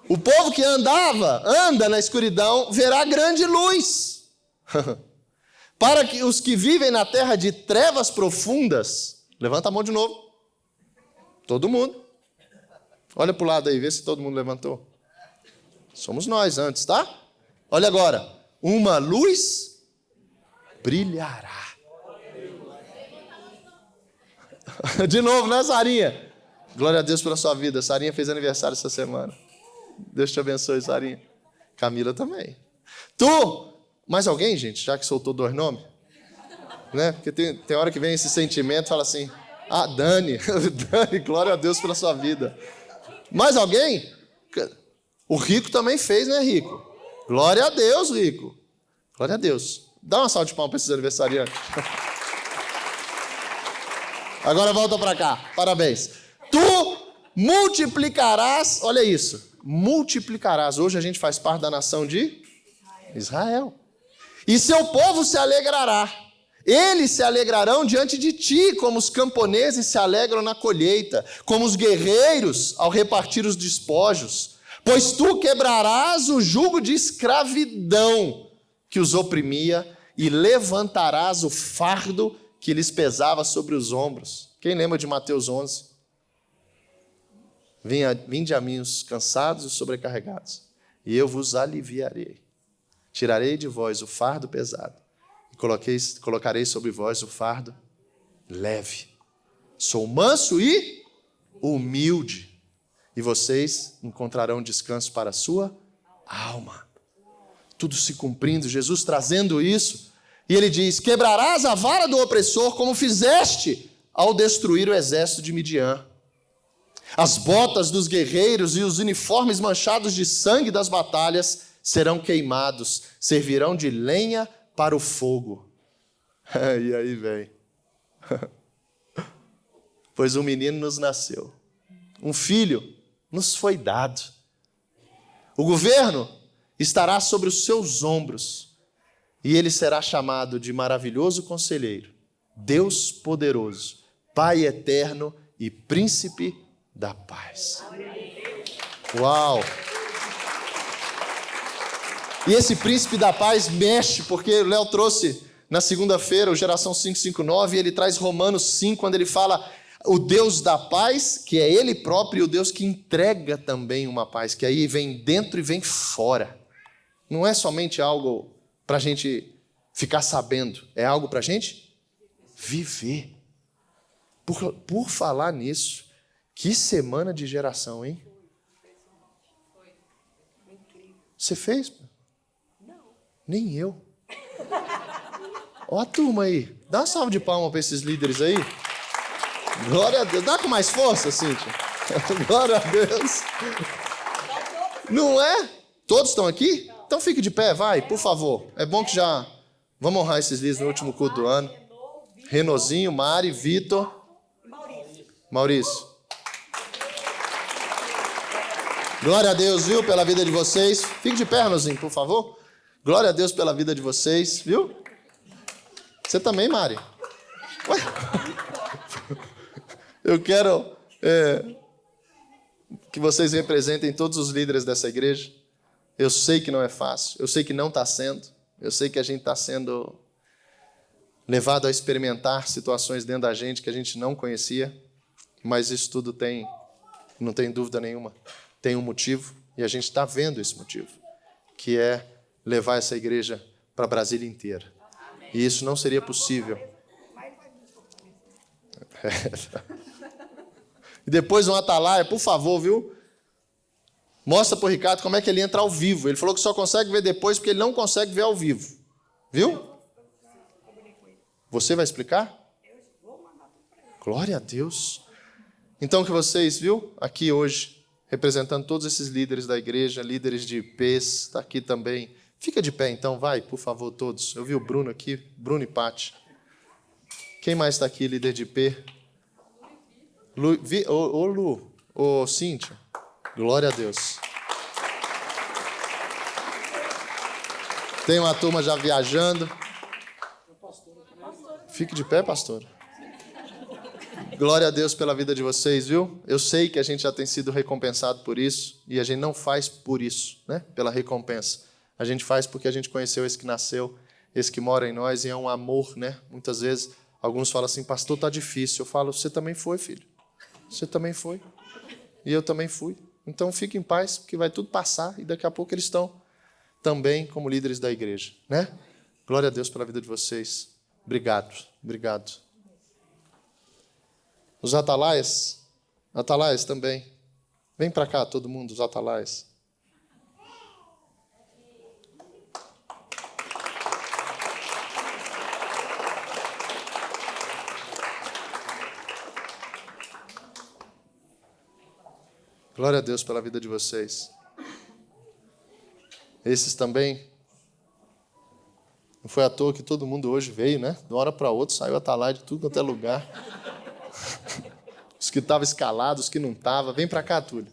O povo que anda na escuridão, verá grande luz. Para que os que vivem na terra de trevas profundas, levanta a mão de novo. Todo mundo. Olha para o lado aí, vê se todo mundo levantou. Somos nós antes, tá? Olha agora. Uma luz brilhará. De novo, né, Sarinha? Glória a Deus pela sua vida. Sarinha fez aniversário essa semana. Deus te abençoe, Sarinha. Camila também. Mais alguém, gente, já que soltou 2 nomes? Né? Porque tem hora que vem esse sentimento e fala assim, Dani, Dani, glória a Deus pela sua vida. Mais alguém? O Rico também fez, né, Rico? Glória a Deus, Rico. Glória a Deus. Dá uma salva de palmas para esses aniversariantes. Agora volta para cá. Parabéns. Tu multiplicarás, olha isso, multiplicarás. Hoje a gente faz parte da nação de Israel. E seu povo se alegrará. Eles se alegrarão diante de ti, como os camponeses se alegram na colheita, como os guerreiros ao repartir os despojos. Pois tu quebrarás o jugo de escravidão que os oprimia e levantarás o fardo que lhes pesava sobre os ombros. Quem lembra de Mateus 11? Vinde a mim os cansados e os sobrecarregados, e eu vos aliviarei. Tirarei de vós o fardo pesado e colocarei sobre vós o fardo leve. Sou manso e humilde, e vocês encontrarão descanso para a sua alma. Tudo se cumprindo, Jesus trazendo isso, e ele diz, quebrarás a vara do opressor como fizeste ao destruir o exército de Midian. As botas dos guerreiros e os uniformes manchados de sangue das batalhas serão queimados, servirão de lenha para o fogo. E aí vem. Pois um menino nos nasceu, um filho nos foi dado. O governo estará sobre os seus ombros, e ele será chamado de maravilhoso conselheiro, Deus poderoso, Pai eterno e príncipe da paz. Uau! E esse príncipe da paz mexe, porque o Léo trouxe na segunda-feira o Geração 559, e ele traz Romanos 5, quando ele fala o Deus da paz, que é ele próprio, e o Deus que entrega também uma paz, que aí vem dentro e vem fora. Não é somente algo para a gente ficar sabendo, é algo para a gente viver. Por falar nisso, que semana de geração, hein? Você fez? Não. Nem eu. Ó a turma aí. Dá uma salva de palmas para esses líderes aí. Glória a Deus. Dá com mais força, Cíntia. Glória a Deus. Não é? Todos estão aqui? Então fique de pé, vai, por favor. É bom que já... Vamos honrar esses líderes no último culto do ano. Renozinho, Mari, Vitor. Maurício. Glória a Deus, viu, pela vida de vocês. Fique de pé, Renozinho, por favor. Glória a Deus pela vida de vocês, viu? Você também, Mari. Ué? Eu quero que vocês representem todos os líderes dessa igreja. Eu sei que não é fácil, eu sei que não está sendo. Eu sei que a gente está sendo levado a experimentar situações dentro da gente que a gente não conhecia, mas isso tudo não tem dúvida nenhuma, tem um motivo, e a gente está vendo esse motivo, que é levar essa igreja para Brasília inteira. E isso não seria possível. E depois um Atalaia, por favor, viu? Mostra para o Ricardo como é que ele entra ao vivo. Ele falou que só consegue ver depois porque ele não consegue ver ao vivo. Viu? Você vai explicar? Glória a Deus. Então que vocês, viu, aqui hoje, representando todos esses líderes da igreja, líderes de IPs, está aqui também. Fica de pé então, vai, por favor, todos. Eu vi o Bruno aqui, Bruno e Pati. Quem mais está aqui, líder de IP? Lu, Cíntia. Glória a Deus. Tem uma turma já viajando. Fique de pé, pastor. Glória a Deus pela vida de vocês, viu? Eu sei que a gente já tem sido recompensado por isso, e a gente não faz por isso, né? Pela recompensa. A gente faz porque a gente conheceu esse que nasceu, esse que mora em nós, e é um amor, né? Muitas vezes, alguns falam assim, pastor, tá difícil. Eu falo, você também foi, filho. Você também foi. E eu também fui. Então, fique em paz, porque vai tudo passar, e daqui a pouco eles estão também como líderes da igreja, né? Glória a Deus pela vida de vocês. Obrigado, obrigado. Os atalaias também. Vem para cá, todo mundo, os atalaias. Glória a Deus pela vida de vocês. Esses também. Não foi à toa que todo mundo hoje veio, né? De uma hora para outra saiu atalaia de tudo quanto é lugar. Os que estavam escalados, os que não estavam. Vem para cá, Túlio.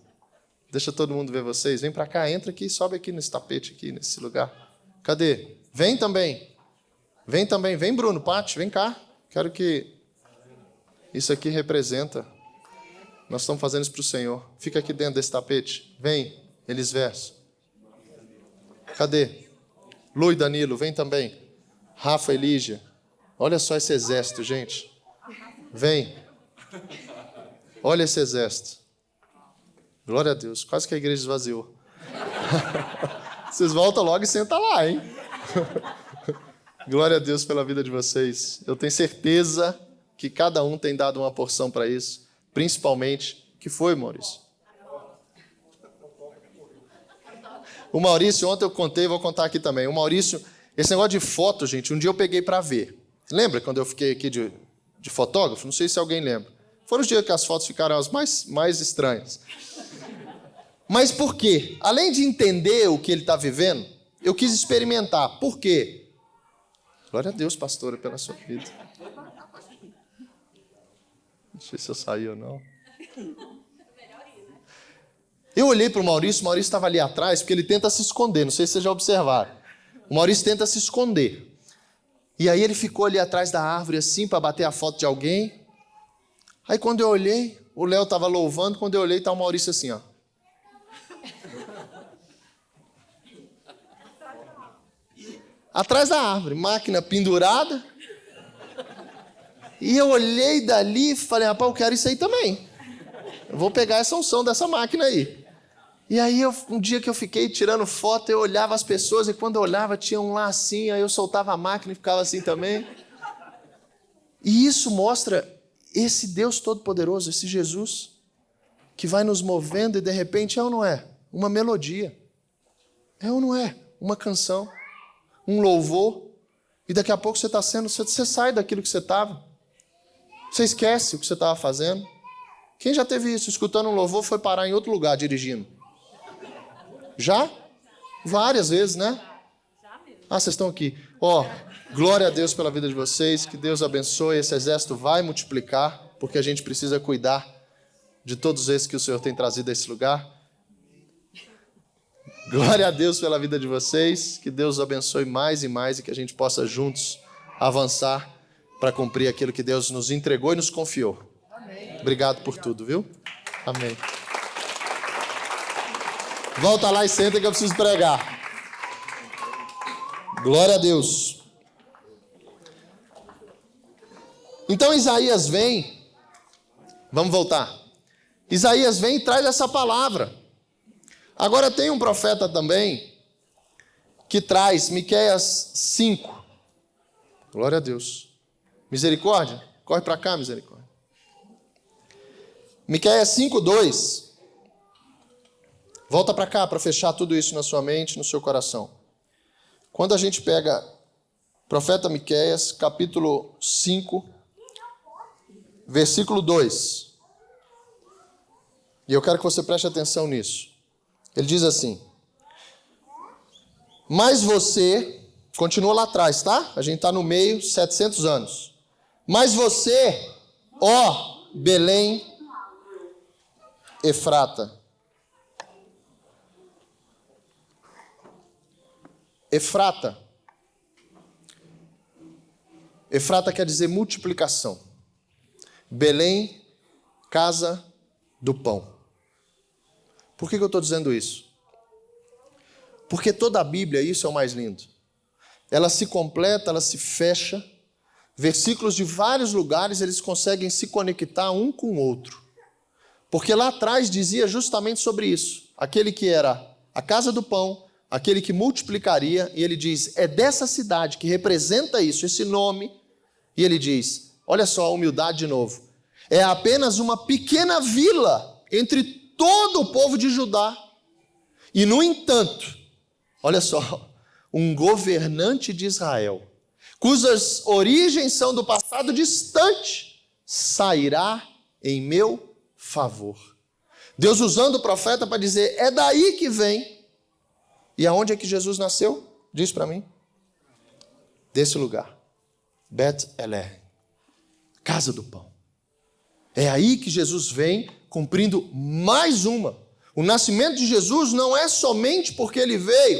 Deixa todo mundo ver vocês. Vem para cá, entra aqui, sobe aqui nesse tapete aqui, nesse lugar. Cadê? Vem também. Vem também. Vem, Bruno, Pati, vem cá. Quero que isso aqui representa. Nós estamos fazendo isso para o Senhor. Fica aqui dentro desse tapete. Vem, Elisverso. Cadê? Lu e Danilo, vem também. Rafa e Lígia. Olha só esse exército, gente. Vem. Olha esse exército. Glória a Deus. Quase que a igreja esvaziou. Vocês voltam logo e sentam lá, hein? Glória a Deus pela vida de vocês. Eu tenho certeza que cada um tem dado uma porção para isso. Principalmente, que foi, Maurício? O Maurício, ontem eu contei, vou contar aqui também. O Maurício, esse negócio de foto, gente, um dia eu peguei para ver. Lembra quando eu fiquei aqui de fotógrafo? Não sei se alguém lembra. Foram os dias que as fotos ficaram as mais estranhas. Mas por quê? Além de entender o que ele está vivendo, eu quis experimentar. Por quê? Glória a Deus, pastora, pela sua vida. Não sei se eu saí ou não. Eu olhei para o Maurício estava ali atrás, porque ele tenta se esconder, não sei se vocês já observaram. O Maurício tenta se esconder. E aí ele ficou ali atrás da árvore assim, para bater a foto de alguém. Aí quando eu olhei, o Léo estava louvando, quando eu olhei, está o Maurício assim, ó. Atrás da árvore, máquina pendurada. E eu olhei dali e falei, rapaz, eu quero isso aí também. Eu vou pegar essa unção dessa máquina aí. E aí, um dia que eu fiquei tirando foto, eu olhava as pessoas, e quando eu olhava, tinha um lá assim, aí eu soltava a máquina e ficava assim também. E isso mostra esse Deus Todo-Poderoso, esse Jesus, que vai nos movendo e de repente é ou não é? Uma melodia. É ou não é? Uma canção. Um louvor. E daqui a pouco você sai daquilo que você estava. Você esquece o que você estava fazendo. Quem já teve isso? Escutando um louvor, foi parar em outro lugar dirigindo. Já? Várias vezes, né? Ah, vocês estão aqui. Glória a Deus pela vida de vocês. Que Deus abençoe. Esse exército vai multiplicar, porque a gente precisa cuidar de todos esses que o Senhor tem trazido a esse lugar. Glória a Deus pela vida de vocês. Que Deus os abençoe mais e mais e que a gente possa juntos avançar para cumprir aquilo que Deus nos entregou e nos confiou. Amém. Obrigado por tudo, viu? Amém. Volta lá e senta que eu preciso pregar. Glória a Deus. Então Isaías vem. Vamos voltar. Isaías vem e traz essa palavra. Agora tem um profeta também que traz Miqueias 5. Glória a Deus. Misericórdia? Corre para cá, misericórdia. Miqueias 5:2. Volta para cá para fechar tudo isso na sua mente, no seu coração. Quando a gente pega profeta Miqueias, capítulo 5, versículo 2. E eu quero que você preste atenção nisso. Ele diz assim: mas você, continua lá atrás, tá? A gente está no meio, 700 anos. Mas você, ó Belém, Efrata. Efrata. Efrata quer dizer multiplicação. Belém, casa do pão. Por que eu estou dizendo isso? Porque toda a Bíblia, isso é o mais lindo. Ela se completa, ela se fecha. Versículos de vários lugares, eles conseguem se conectar um com o outro. Porque lá atrás dizia justamente sobre isso. Aquele que era a casa do pão, aquele que multiplicaria, e ele diz, é dessa cidade que representa isso, esse nome. E ele diz, olha só a humildade de novo. É apenas uma pequena vila entre todo o povo de Judá. E no entanto, olha só, um governante de Israel, cujas origens são do passado distante, sairá em meu favor. Deus usando o profeta para dizer, é daí que vem. E aonde é que Jesus nasceu? Diz para mim. Desse lugar. Bet-Elém, casa do pão. É aí que Jesus vem cumprindo mais uma. O nascimento de Jesus não é somente porque ele veio,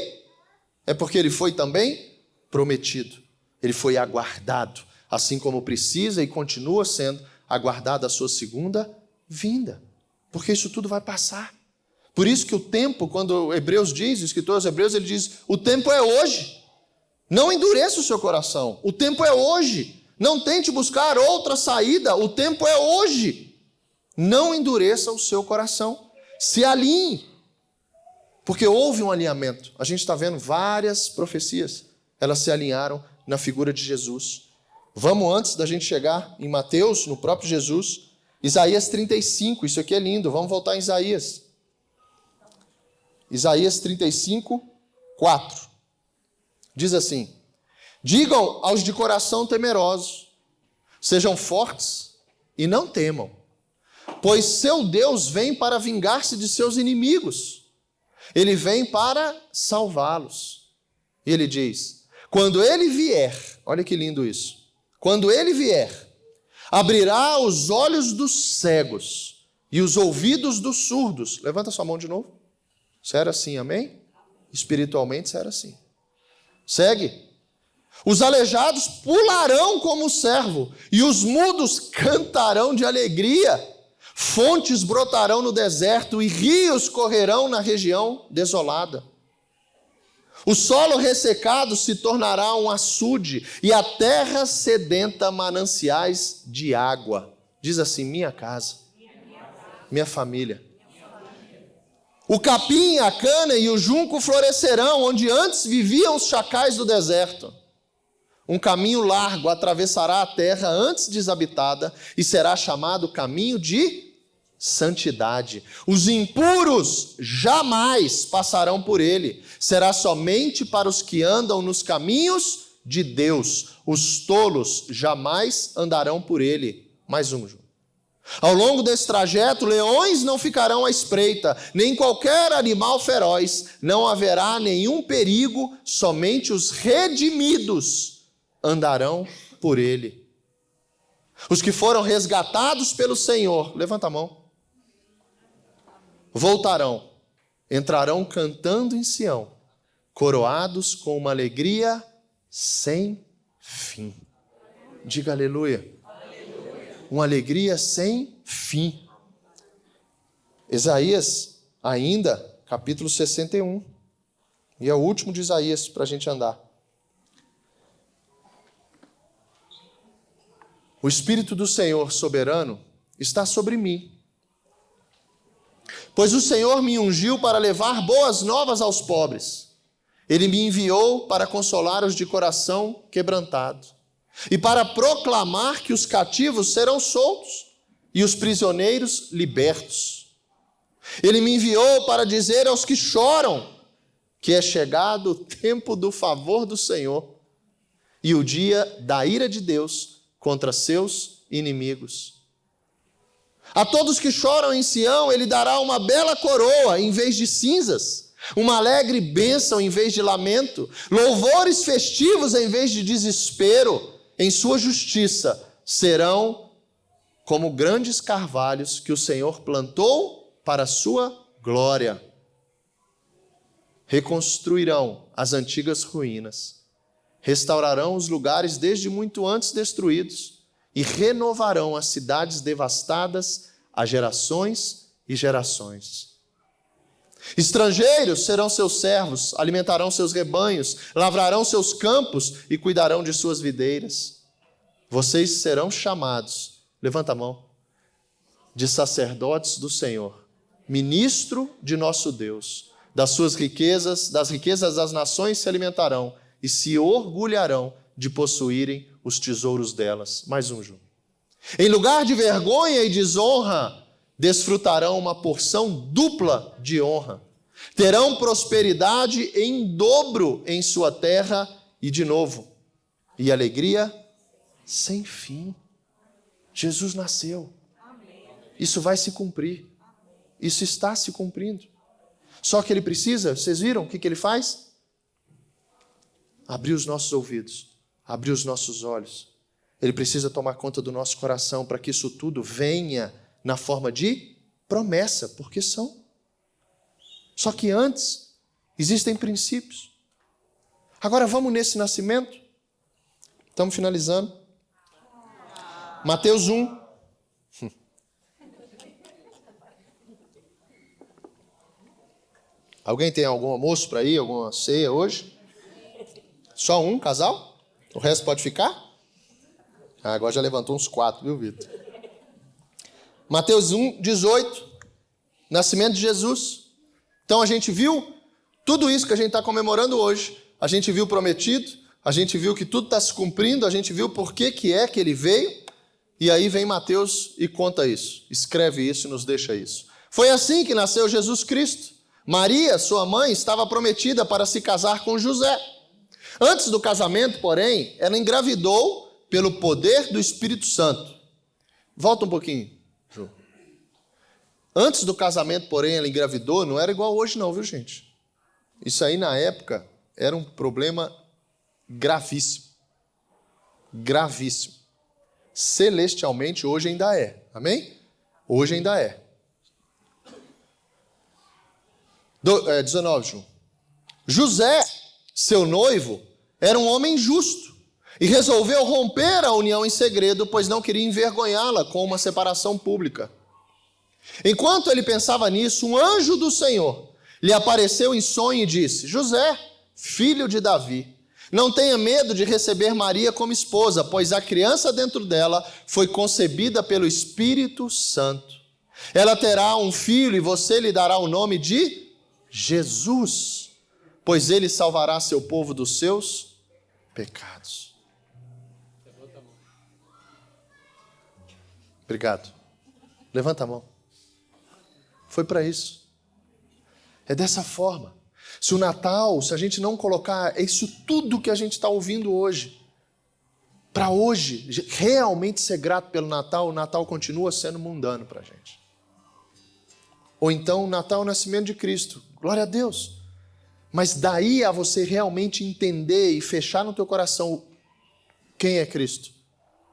é porque ele foi também prometido. Ele foi aguardado, assim como precisa e continua sendo aguardado a sua segunda vinda. Porque isso tudo vai passar. Por isso que o tempo, quando Hebreus diz, o escritor aos Hebreus, ele diz, o tempo é hoje. Não endureça o seu coração. O tempo é hoje. Não tente buscar outra saída. O tempo é hoje. Não endureça o seu coração. Se alinhe. Porque houve um alinhamento. A gente está vendo várias profecias. Elas se alinharam na figura de Jesus. Vamos, antes da gente chegar em Mateus, no próprio Jesus, Isaías 35. Isso aqui é lindo. Vamos voltar em Isaías. Isaías 35, 4. Diz assim, digam aos de coração temerosos, sejam fortes e não temam, pois seu Deus vem para vingar-se de seus inimigos, ele vem para salvá-los. E ele diz, quando ele vier, olha que lindo isso, quando ele vier, abrirá os olhos dos cegos e os ouvidos dos surdos. Levanta sua mão de novo. Isso era assim, amém? Espiritualmente isso era assim. Segue. Os aleijados pularão como o servo, e os mudos cantarão de alegria. Fontes brotarão no deserto, e rios correrão na região desolada. O solo ressecado se tornará um açude, e a terra sedenta mananciais de água. Diz assim, minha casa, minha família. O capim, a cana e o junco florescerão, onde antes viviam os chacais do deserto. Um caminho largo atravessará a terra antes desabitada e será chamado caminho de santidade. Os impuros jamais passarão por ele. Será somente para os que andam nos caminhos de Deus. Os tolos jamais andarão por ele. Mais um, João. Ao longo desse trajeto, leões não ficarão à espreita, nem qualquer animal feroz. Não haverá nenhum perigo, somente os redimidos andarão por ele. Os que foram resgatados pelo Senhor, levanta a mão, voltarão, entrarão cantando em Sião, coroados com uma alegria sem fim. Diga aleluia. Uma alegria sem fim. Isaías, ainda, capítulo 61. E é o último de Isaías para a gente andar. O Espírito do Senhor soberano está sobre mim, pois o Senhor me ungiu para levar boas novas aos pobres. Ele me enviou para consolar os de coração quebrantado e para proclamar que os cativos serão soltos e os prisioneiros libertos. Ele me enviou para dizer aos que choram que é chegado o tempo do favor do Senhor e o dia da ira de Deus contra seus inimigos. A todos que choram em Sião, ele dará uma bela coroa em vez de cinzas, uma alegre bênção em vez de lamento, louvores festivos em vez de desespero. Em sua justiça serão como grandes carvalhos que o Senhor plantou para a sua glória. Reconstruirão as antigas ruínas, restaurarão os lugares desde muito antes destruídos e renovarão as cidades devastadas a gerações e gerações. Estrangeiros serão seus servos, alimentarão seus rebanhos, lavrarão seus campos e cuidarão de suas videiras. Vocês serão chamados, levanta a mão, de sacerdotes do Senhor, ministro de nosso Deus. Das suas riquezas, das riquezas das nações se alimentarão e se orgulharão de possuírem os tesouros delas. Mais um, Ju. Em lugar de vergonha e desonra, desfrutarão uma porção dupla de honra. Terão prosperidade em dobro em sua terra e de novo. E alegria sem fim. Jesus nasceu. Isso vai se cumprir. Isso está se cumprindo. Só que ele precisa, vocês viram o que ele faz? Abrir os nossos ouvidos, abrir os nossos olhos. Ele precisa tomar conta do nosso coração para que isso tudo venha na forma de promessa, porque são. Só que antes, existem princípios. Agora vamos nesse nascimento. Estamos finalizando. Mateus 1. Alguém tem algum almoço para ir, alguma ceia hoje? Só um casal? O resto pode ficar? Agora já levantou uns 4, viu, Vitor? Mateus 1, 18. Nascimento de Jesus. Então a gente viu tudo isso que a gente está comemorando hoje. A gente viu o prometido, a gente viu que tudo está se cumprindo, a gente viu por que é que ele veio. E aí vem Mateus e conta isso, escreve isso e nos deixa isso. Foi assim que nasceu Jesus Cristo. Maria, sua mãe, estava prometida para se casar com José. Antes do casamento, porém, ela engravidou pelo poder do Espírito Santo. Volta um pouquinho, Ju. Antes do casamento, porém, ela engravidou, não era igual hoje não, viu, gente? Isso aí, na época, era um problema gravíssimo. Gravíssimo. Celestialmente, hoje ainda é. Amém? Hoje ainda é. 19, Ju. José, seu noivo, era um homem justo e resolveu romper a união em segredo, pois não queria envergonhá-la com uma separação pública. Enquanto ele pensava nisso, um anjo do Senhor lhe apareceu em sonho e disse: José, filho de Davi, não tenha medo de receber Maria como esposa, pois a criança dentro dela foi concebida pelo Espírito Santo. Ela terá um filho e você lhe dará o nome de Jesus, pois ele salvará seu povo dos seus pecados. Obrigado. Levanta a mão. Foi para isso. É dessa forma. Se o Natal, se a gente não colocar isso tudo que a gente está ouvindo hoje, para hoje realmente ser grato pelo Natal, o Natal continua sendo mundano para a gente. Ou então o Natal é o nascimento de Cristo. Glória a Deus. Mas daí a você realmente entender e fechar no teu coração quem é Cristo,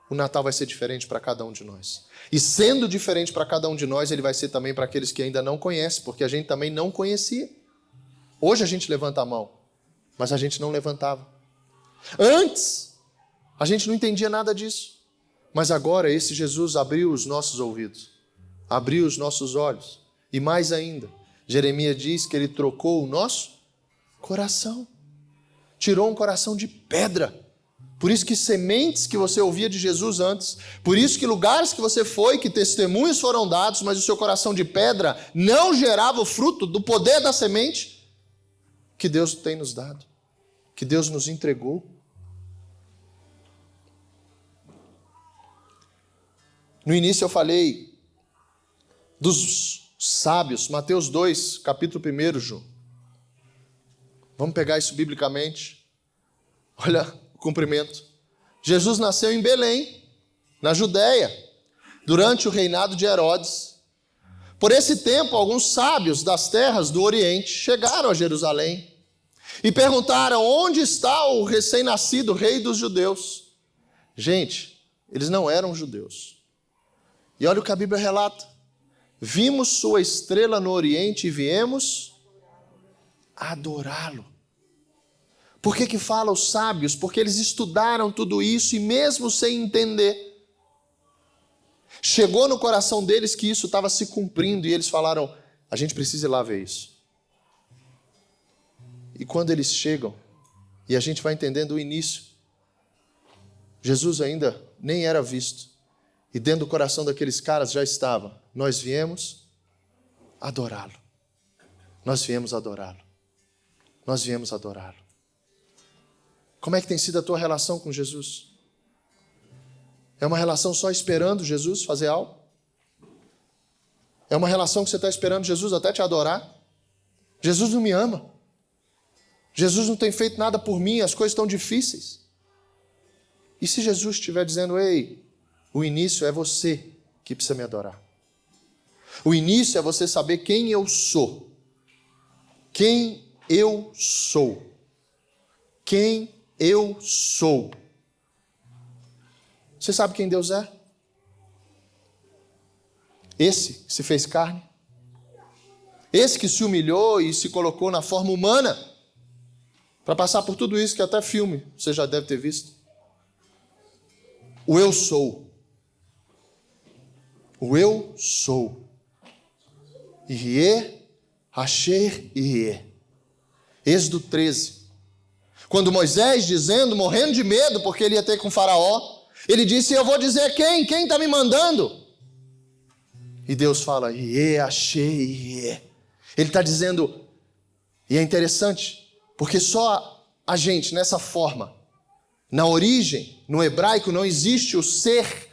o Natal vai ser diferente para cada um de nós. E sendo diferente para cada um de nós, ele vai ser também para aqueles que ainda não conhecem, porque a gente também não conhecia. Hoje a gente levanta a mão, mas a gente não levantava. Antes, a gente não entendia nada disso. Mas agora esse Jesus abriu os nossos ouvidos, abriu os nossos olhos. E mais ainda, Jeremias diz que ele trocou o nosso coração. Tirou um coração de pedra. Por isso que sementes que você ouvia de Jesus antes, por isso que lugares que você foi, que testemunhos foram dados, mas o seu coração de pedra não gerava o fruto do poder da semente que Deus tem nos dado, que Deus nos entregou. No início eu falei dos sábios, Mateus 2, capítulo 1, Ju. Vamos pegar isso biblicamente. Olha o cumprimento. Jesus nasceu em Belém, na Judéia. durante o reinado de Herodes. Por esse tempo, alguns sábios das terras do Oriente chegaram a Jerusalém e perguntaram: onde está o recém-nascido rei dos judeus? Gente, eles não eram judeus. E olha o que a Bíblia relata: vimos sua estrela no Oriente e viemos adorá-lo. Por que fala os sábios? Porque eles estudaram tudo isso e mesmo sem entender, chegou no coração deles que isso estava se cumprindo e eles falaram: a gente precisa ir lá ver isso. E quando eles chegam, e a gente vai entendendo o início, Jesus ainda nem era visto. E dentro do coração daqueles caras já estava: nós viemos adorá-lo. Nós viemos adorá-lo. Nós viemos adorá-lo. Como é que tem sido a tua relação com Jesus? É uma relação só esperando Jesus fazer algo? É uma relação que você está esperando Jesus até te adorar? Jesus não me ama. Jesus não tem feito nada por mim, as coisas estão difíceis. E se Jesus estiver dizendo: ei, o início é você que precisa me adorar. O início é você saber quem eu sou. Quem eu sou. Quem eu sou. Você sabe quem Deus é? Esse que se fez carne. Esse que se humilhou e se colocou na forma humana para passar por tudo isso que até filme você já deve ter visto. O eu sou. O eu sou. Irie, Asher, Irie. Êxodo 13. Quando Moisés, dizendo, morrendo de medo, porque ele ia ter com Faraó, ele disse: eu vou dizer quem? Quem está me mandando? E Deus fala: Irie, Asher, Irie. Ele está dizendo, e é interessante, porque só a gente, nessa forma, na origem, no hebraico, não existe o ser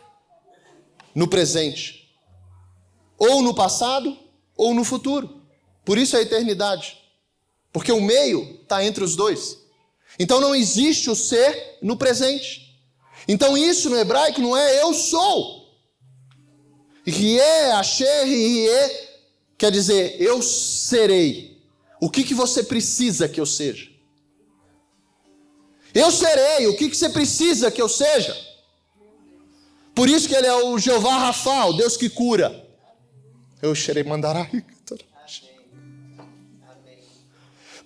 no presente. Ou no passado, ou no futuro. Por isso a eternidade. Porque o meio está entre os dois. Então não existe o ser no presente. Então isso no hebraico não é eu sou. Rie, Asher, Rie, quer dizer eu serei. O que você precisa que eu seja? Eu serei. O que você precisa que eu seja? Por isso que ele é o Jeová Rafa, o Deus que cura. Eu serei mandarai.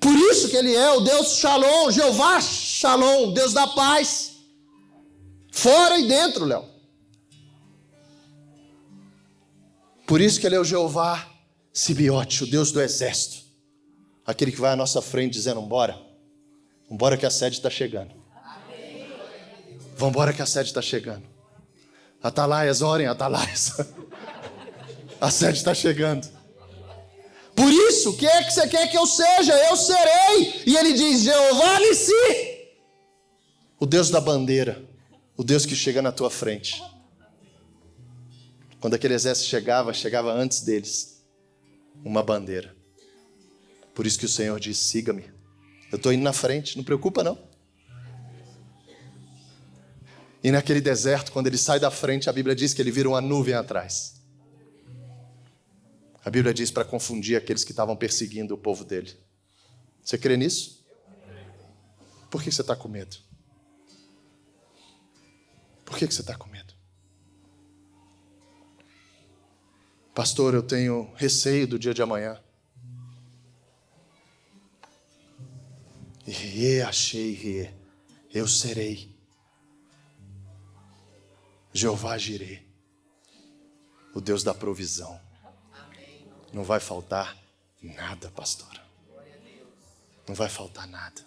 Por isso que ele é o Deus Shalom, Jeová Shalom, Deus da paz. Fora e dentro, Léo. Por isso que ele é o Jeová Sibiote, o Deus do exército. Aquele que vai à nossa frente dizendo: vambora. Vambora que a sede está chegando. Vambora que a sede está chegando. Atalaias, orem, atalaias. A sede está chegando. Por isso, o que é que você quer que eu seja? Eu serei. E ele diz: Jeová Nissi, o Deus da bandeira, o Deus que chega na tua frente. Quando aquele exército chegava antes deles uma bandeira. Por isso que o Senhor diz: siga-me. Eu estou indo na frente, não preocupa não. E naquele deserto, quando ele sai da frente, a Bíblia diz que ele vira uma nuvem atrás. A Bíblia diz para confundir aqueles que estavam perseguindo o povo dele. Você crê nisso? Por que você está com medo? Por que você está com medo? Pastor, eu tenho receio do dia de amanhã. Eu serei. Jeová Jireh, o Deus da provisão. Não vai faltar nada, pastora. Não vai faltar nada.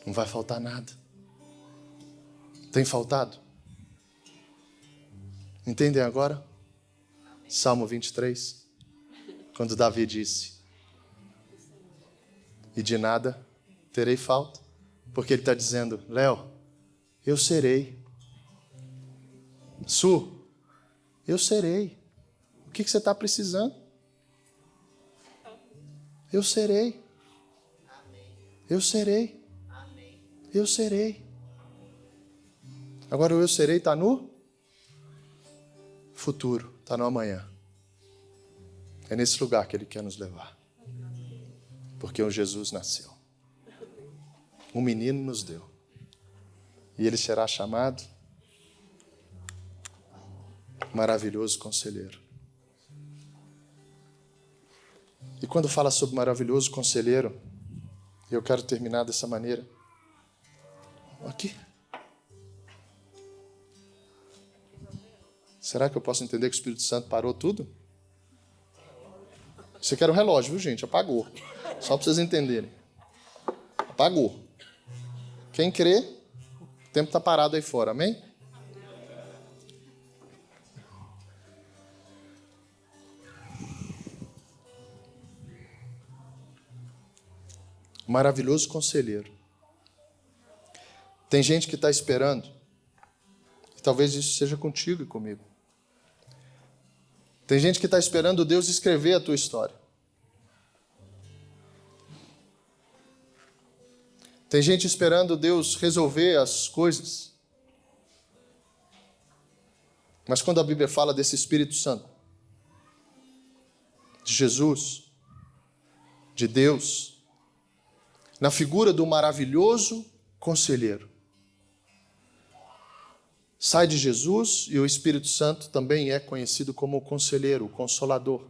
Não vai faltar nada. Tem faltado? Entendem agora? Salmo 23. Quando Davi disse: e de nada terei falta. Porque ele está dizendo: Léo, eu serei. Su, eu serei. O que você está precisando? Eu serei. Eu serei. Eu serei. Agora o eu serei está no futuro, está no amanhã. É nesse lugar que Ele quer nos levar. Porque um Jesus nasceu. Um menino nos deu. E Ele será chamado Maravilhoso Conselheiro. E quando fala sobre Maravilhoso Conselheiro, eu quero terminar dessa maneira. Aqui. Será que eu posso entender que o Espírito Santo parou tudo? Você quer um relógio, viu, gente? Apagou. Só para vocês entenderem. Apagou. Quem crê, o tempo está parado aí fora, amém? Maravilhoso Conselheiro. Tem gente que está esperando, e talvez isso seja contigo e comigo. Tem gente que está esperando Deus escrever a tua história. Tem gente esperando Deus resolver as coisas. Mas quando a Bíblia fala desse Espírito Santo, de Jesus, de Deus, na figura do maravilhoso conselheiro, sai de Jesus e o Espírito Santo também é conhecido como o conselheiro, o consolador.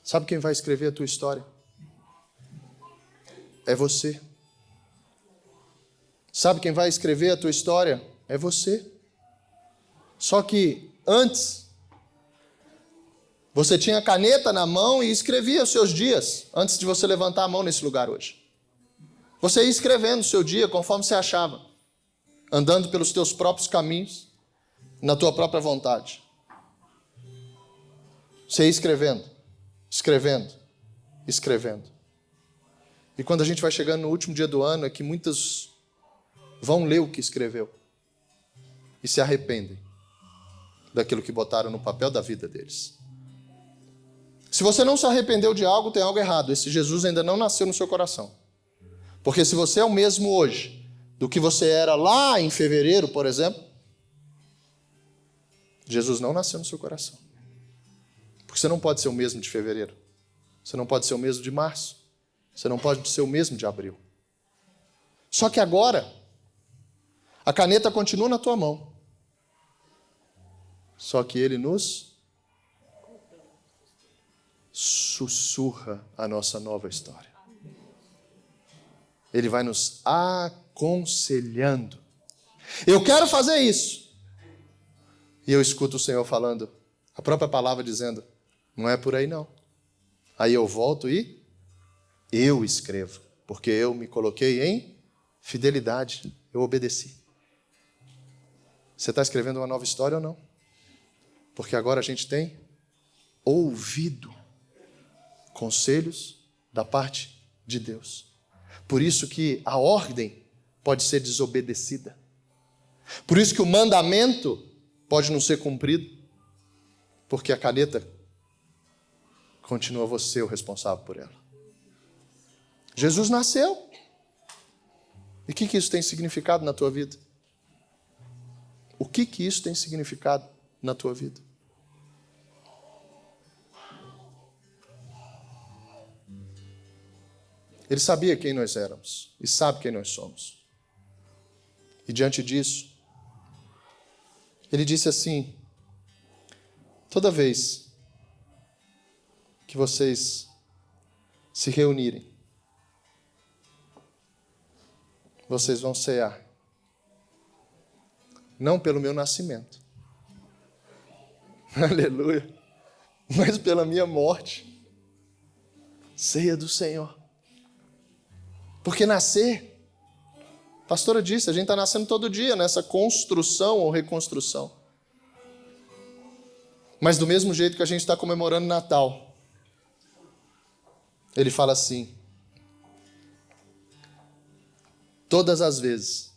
Sabe quem vai escrever a tua história? É você. Sabe quem vai escrever a tua história? É você. Só que antes, você tinha a caneta na mão e escrevia os seus dias, antes de você levantar a mão nesse lugar hoje. Você ia escrevendo o seu dia conforme você achava, andando pelos teus próprios caminhos, na tua própria vontade. Você ia escrevendo, escrevendo, escrevendo. E quando a gente vai chegando no último dia do ano, é que muitos vão ler o que escreveu e se arrependem daquilo que botaram no papel da vida deles. Se você não se arrependeu de algo, tem algo errado. Esse Jesus ainda não nasceu no seu coração. Porque se você é o mesmo hoje do que você era lá em fevereiro, por exemplo, Jesus não nasceu no seu coração. Porque você não pode ser o mesmo de fevereiro. Você não pode ser o mesmo de março. Você não pode ser o mesmo de abril. Só que agora, a caneta continua na tua mão. Só que Ele nos sussurra a nossa nova história. Ele vai nos aconselhando. Eu quero fazer isso. E eu escuto o Senhor falando, a própria palavra dizendo, não é por aí não. Aí eu volto e eu escrevo, porque eu me coloquei em fidelidade, eu obedeci. Você está escrevendo uma nova história ou não? Porque agora a gente tem ouvido conselhos da parte de Deus. Por isso que a ordem pode ser desobedecida. Por isso que o mandamento pode não ser cumprido. Porque a caneta continua você o responsável por ela. Jesus nasceu. E o que isso tem significado na tua vida? O que isso tem significado na tua vida? Ele sabia quem nós éramos e sabe quem nós somos. E diante disso, ele disse assim, toda vez que vocês se reunirem, vocês vão cear. Não pelo meu nascimento. Aleluia. Mas pela minha morte. Ceia do Senhor. Porque nascer, a pastora disse, a gente está nascendo todo dia nessa construção ou reconstrução. Mas do mesmo jeito que a gente está comemorando Natal, ele fala assim, todas as vezes,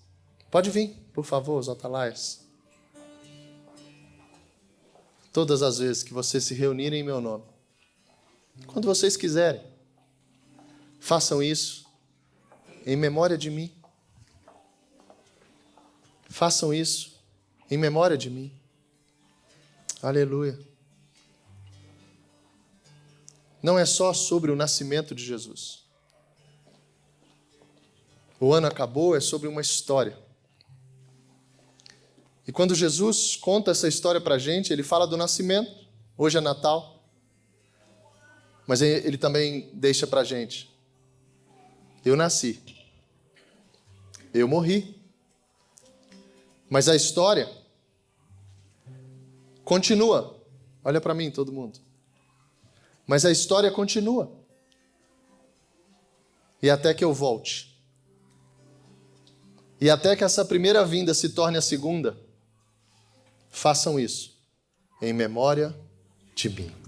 pode vir, por favor, os atalaias. Todas as vezes que vocês se reunirem em meu nome, quando vocês quiserem, façam isso em memória de mim. Façam isso em memória de mim. Aleluia. Não é só sobre o nascimento de Jesus. O ano acabou, é sobre uma história. E quando Jesus conta essa história para a gente, ele fala do nascimento. Hoje é Natal. Mas ele também deixa para a gente: eu nasci, eu morri, mas a história continua. Olha para mim, todo mundo. Mas a história continua. E até que eu volte. E até que essa primeira vinda se torne a segunda, façam isso em memória de mim.